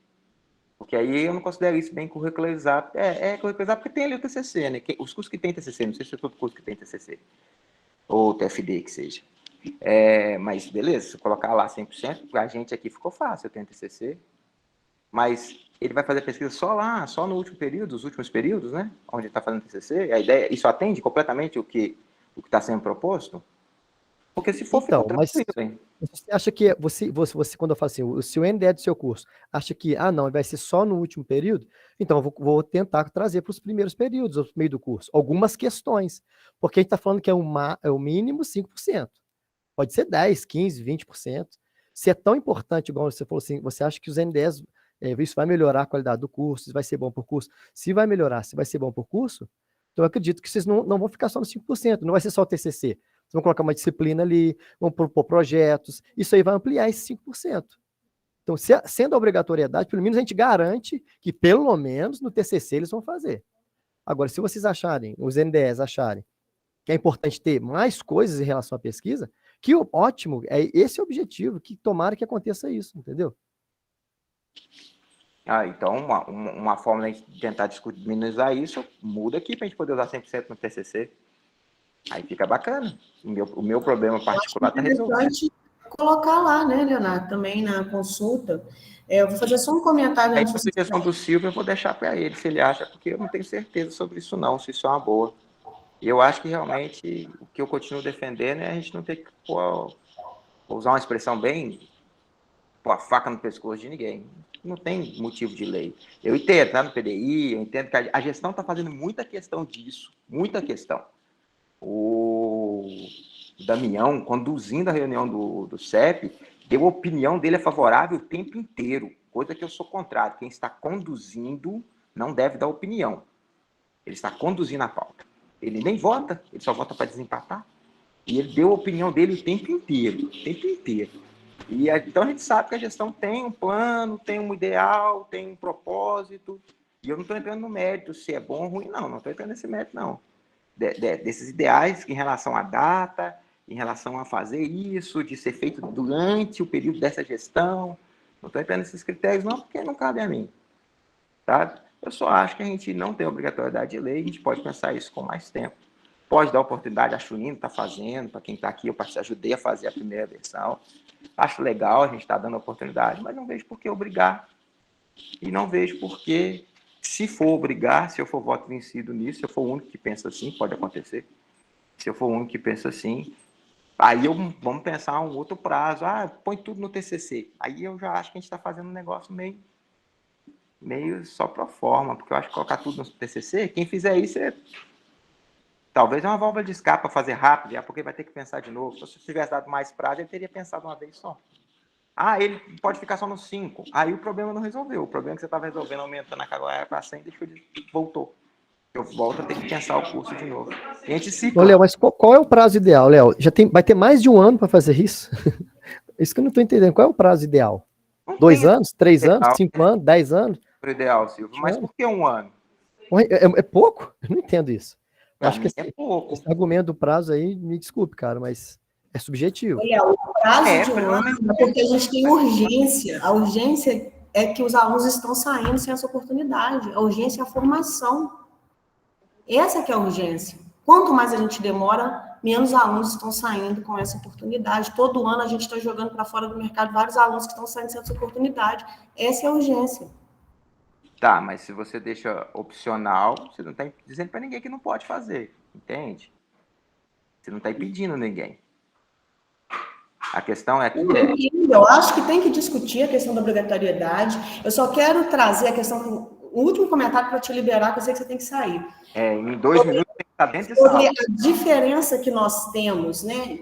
Porque aí eu não considero isso bem curricularizar. Curricularizar porque tem ali o TCC, né? Os cursos que tem TCC, não sei se é todo curso que tem TCC. Ou TFD, que seja. Mas beleza, se colocar lá 100%, a gente aqui ficou fácil, eu tenho TCC. Mas ele vai fazer pesquisa só no último período, os últimos períodos, né? Onde ele está fazendo TCC. A ideia, isso atende completamente o que está sendo proposto? Porque se for, Então, fica mas tranquilo, hein? você acha que você, quando eu falo assim, se o NDE do seu curso acha que, não, vai ser só no último período, então eu vou tentar trazer para os primeiros períodos, no meio do curso, algumas questões, porque a gente está falando que é o mínimo 5%, pode ser 10, 15, 20%. Se é tão importante, igual você falou assim, você acha que os NDEs, isso vai melhorar a qualidade do curso, isso vai ser bom para o curso? Se vai melhorar, se vai ser bom para o curso, então eu acredito que vocês não vão ficar só no 5%, não vai ser só o TCC. Vocês vão colocar uma disciplina ali, vão propor projetos, isso aí vai ampliar esses 5%. Então, sendo a obrigatoriedade, pelo menos a gente garante que, pelo menos, no TCC eles vão fazer. Agora, se vocês acharem, os NDEs acharem, que é importante ter mais coisas em relação à pesquisa, que ótimo, esse é o objetivo, que tomara que aconteça isso, entendeu? Então, uma forma de tentar minimizar isso, muda aqui para a gente poder usar 100% no TCC. Aí fica bacana. O meu problema particular está resolvido. É importante colocar lá, né, Leonardo, também na consulta. Eu vou fazer só um comentário. A sugestão do Silvio eu vou deixar para ele, se ele acha, porque eu não tenho certeza sobre isso não, se isso é uma boa. E eu acho que realmente o que eu continuo defendendo é a gente não ter que vou usar uma expressão bem, pôr a faca no pescoço de ninguém. Não tem motivo de lei. Eu entendo, tá no PDI, eu entendo que a gestão está fazendo muita questão disso, muita questão. O Damião, conduzindo a reunião do CEP, deu a opinião dele favorável o tempo inteiro, coisa que eu sou contrário. Quem está conduzindo não deve dar opinião. Ele está conduzindo a pauta. Ele nem vota, ele só vota para desempatar. E ele deu a opinião dele o tempo inteiro, E então a gente sabe que a gestão tem um plano, tem um ideal, tem um propósito. E eu não estou entrando no mérito se é bom ou ruim, não estou entrando nesse mérito, não. Desses ideais em relação à data, em relação a fazer isso, de ser feito durante o período dessa gestão. Não estou entrando nesses critérios, não, porque não cabe a mim. Tá? Eu só acho que a gente não tem obrigatoriedade de lei, a gente pode pensar isso com mais tempo. Pode dar oportunidade, a Chunino está fazendo, para quem está aqui, eu ajudei a fazer a primeira versão. Acho legal, a gente está dando oportunidade, mas não vejo por que obrigar. E não vejo por que, se for obrigar, se eu for voto vencido nisso, se eu for o único que pensa assim, pode acontecer. Se eu for o único que pensa assim, aí vamos pensar um outro prazo. Põe tudo no TCC. Aí eu já acho que a gente está fazendo um negócio meio só pro forma, porque eu acho que colocar tudo no TCC, quem fizer isso talvez é uma válvula de escape para fazer rápido, porque vai ter que pensar de novo. Se tivesse dado mais prazo, ele teria pensado uma vez só. Ele pode ficar só no 5. Aí o problema não resolveu. O problema é que você estava resolvendo, aumentando a carga horária para 100, voltou. Eu volto a ter que pensar o curso de novo. E a gente cicla. Ô, Léo, mas qual é o prazo ideal, Léo? Vai ter mais de um ano para fazer isso? Isso que eu não estou entendendo. Qual é o prazo ideal? 2 anos? 3 anos? 5 anos? 10 anos? Para o ideal, Silvio. Mas por que 1 ano? É pouco? Eu não entendo isso. Eu acho que é pouco. Esse argumento do prazo aí, me desculpe, cara, mas é subjetivo. Olha, o prazo de 1 ano é porque a gente tem urgência. A urgência é que os alunos estão saindo sem essa oportunidade. A urgência é a formação. Essa que é a urgência. Quanto mais a gente demora, menos alunos estão saindo com essa oportunidade. Todo ano a gente está jogando para fora do mercado vários alunos que estão saindo sem essa oportunidade. Essa é a urgência. Tá, mas se você deixa opcional, você não está dizendo para ninguém que não pode fazer, entende? Você não está impedindo ninguém. A questão é que... Eu acho que tem que discutir a questão da obrigatoriedade. Eu só quero trazer a questão... O último comentário para te liberar, que eu sei que você tem que sair. Em 2 minutos tem que estar dentro de sala. Sobre a diferença que nós temos, né,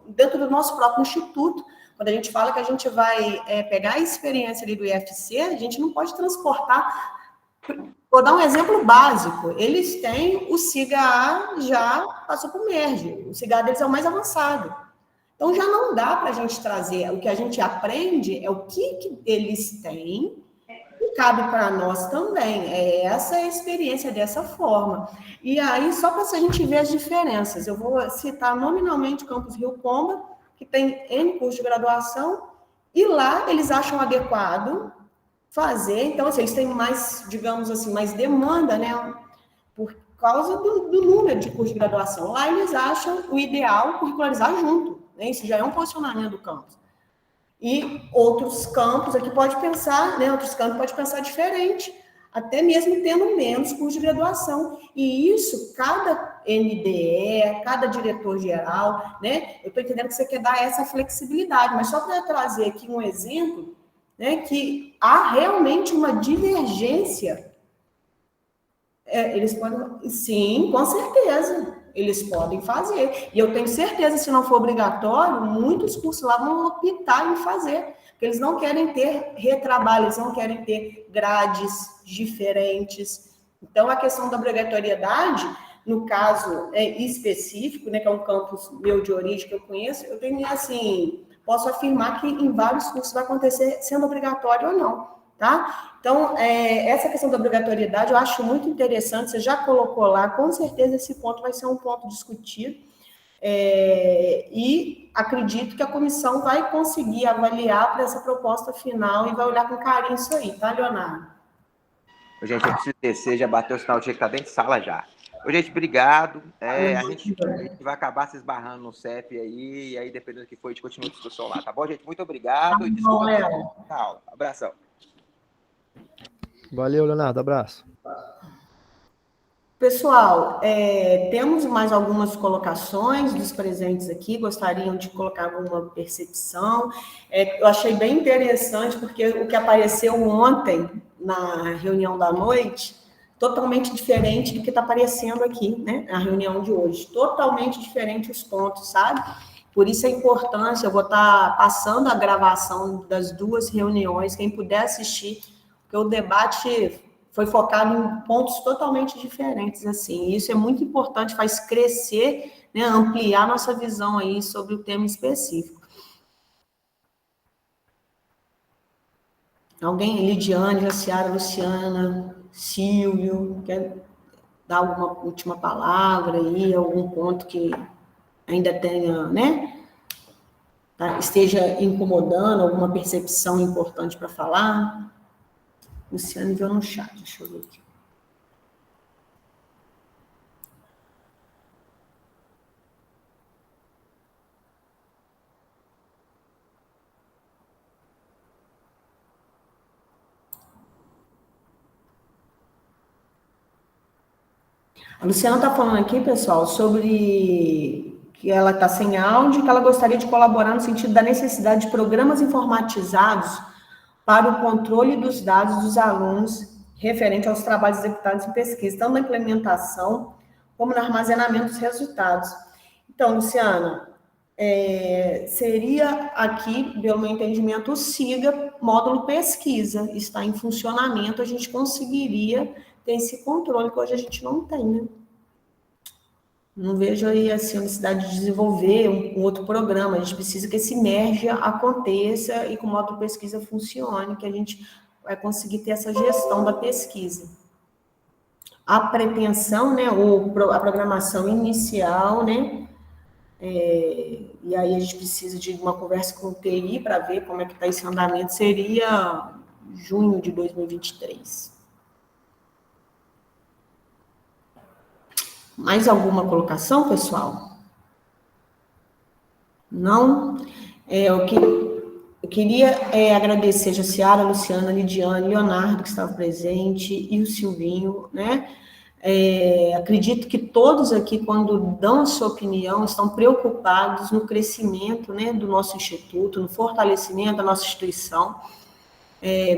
dentro do nosso próprio instituto, quando a gente fala que a gente vai pegar a experiência ali do IFC, a gente não pode transportar. Vou dar um exemplo básico. Eles têm o SIGA-A, já passou para o MERG. O SIGA-A deles é o mais avançado. Então, já não dá para a gente trazer. O que a gente aprende é o que eles têm e cabe para nós também. Essa é a experiência dessa forma. E aí, só para a gente ver as diferenças, eu vou citar nominalmente o Campus Rio Comba, que tem N cursos de graduação, e lá eles acham adequado fazer. Então, assim, eles têm mais, digamos assim, mais demanda, né? Por causa do número de cursos de graduação. Lá eles acham o ideal curricularizar junto. Né? Isso já é um posicionamento do campus. E outros campos aqui pode pensar, né? Outros campos pode pensar diferente. até mesmo tendo menos curso de graduação. E isso, cada NDE, cada diretor-geral, né? Eu estou entendendo que você quer dar essa flexibilidade, mas só para trazer aqui um exemplo, né, que há realmente uma divergência. Eles podem, sim, com certeza, eles podem fazer. E eu tenho certeza, se não for obrigatório, muitos cursos lá vão optar em fazer. Porque eles não querem ter retrabalho, eles não querem ter grades diferentes. Então, a questão da obrigatoriedade, no caso específico, né, que é um campus meu de origem que eu conheço, eu tenho, assim, posso afirmar que em vários cursos vai acontecer sendo obrigatório ou não, tá? Então, essa questão da obrigatoriedade eu acho muito interessante, você já colocou lá, com certeza esse ponto vai ser um ponto discutido, e acredito que a comissão vai conseguir avaliar para essa proposta final e vai olhar com carinho isso aí, tá, Leonardo? Gente, eu preciso descer, já bateu o sinal de que tá dentro de sala já. Gente, obrigado. A gente vai acabar se esbarrando no CEP aí, e aí, dependendo do que for, a gente continua a discussão lá, tá bom, gente? Muito obrigado. Tá bom, Léo. Abração. Valeu, Leonardo. Abraço. Pessoal, temos mais algumas colocações dos presentes aqui, gostariam de colocar alguma percepção. Eu achei bem interessante, porque o que apareceu ontem na reunião da noite, totalmente diferente do que está aparecendo aqui, né, na reunião de hoje. Totalmente diferente os pontos, sabe? Por isso a importância, eu vou estar passando a gravação das duas reuniões, quem puder assistir, porque o debate foi focado em pontos totalmente diferentes, assim. Isso é muito importante, faz crescer, né, ampliar nossa visão aí sobre o tema específico. Alguém, Lidiane, Jaciara, Luciana, Silvio, quer dar alguma última palavra aí, algum ponto que ainda tenha, né, esteja incomodando, alguma percepção importante para falar? Luciano enviou no chat, deixa eu ver aqui. A Luciana está falando aqui, pessoal, sobre que ela está sem áudio, que ela gostaria de colaborar no sentido da necessidade de programas informatizados para o controle dos dados dos alunos referente aos trabalhos executados em pesquisa, tanto na implementação como no armazenamento dos resultados. Então, Luciana, seria aqui, pelo meu entendimento, o SIGA, módulo pesquisa, está em funcionamento, a gente conseguiria ter esse controle que hoje a gente não tem, né? Não vejo aí assim, a necessidade de desenvolver um outro programa, a gente precisa que esse merge aconteça e que o módulo pesquisa funcione, que a gente vai conseguir ter essa gestão da pesquisa. A pretensão, né, ou a programação inicial, né, e aí a gente precisa de uma conversa com o TI para ver como é que está esse andamento, seria junho de 2023. Mais alguma colocação, pessoal? Não? Eu queria agradecer a Jaciara, a Luciana, a Lidiane, Leonardo, que estava presente, e o Silvinho, né? Acredito que todos aqui, quando dão a sua opinião, estão preocupados no crescimento, né, do nosso instituto, no fortalecimento da nossa instituição,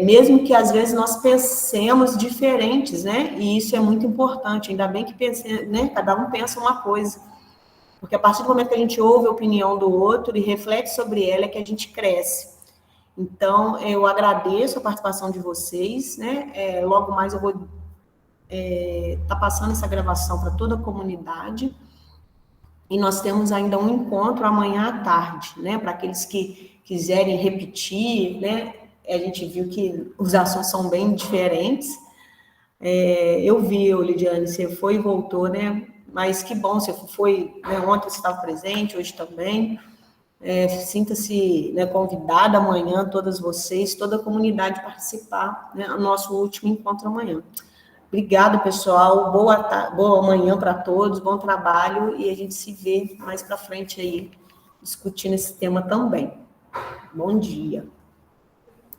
mesmo que às vezes nós pensemos diferentes, né, e isso é muito importante, ainda bem que né, cada um pensa uma coisa, porque a partir do momento que a gente ouve a opinião do outro e reflete sobre ela, é que a gente cresce. Então, eu agradeço a participação de vocês, né, logo mais eu vou tá passando essa gravação para toda a comunidade, e nós temos ainda um encontro amanhã à tarde, né, para aqueles que quiserem repetir, né, a gente viu que os assuntos são bem diferentes, eu vi, Lidiane, você foi e voltou, né, mas que bom, você foi, né, ontem você estava presente, hoje também, sinta-se, né, convidada amanhã, todas vocês, toda a comunidade participar, né, no nosso último encontro amanhã. Obrigada, pessoal. Boa manhã para todos, bom trabalho, e a gente se vê mais para frente aí, discutindo esse tema também. Bom dia.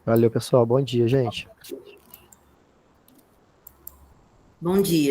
Valeu, pessoal. Bom dia, gente. Bom dia.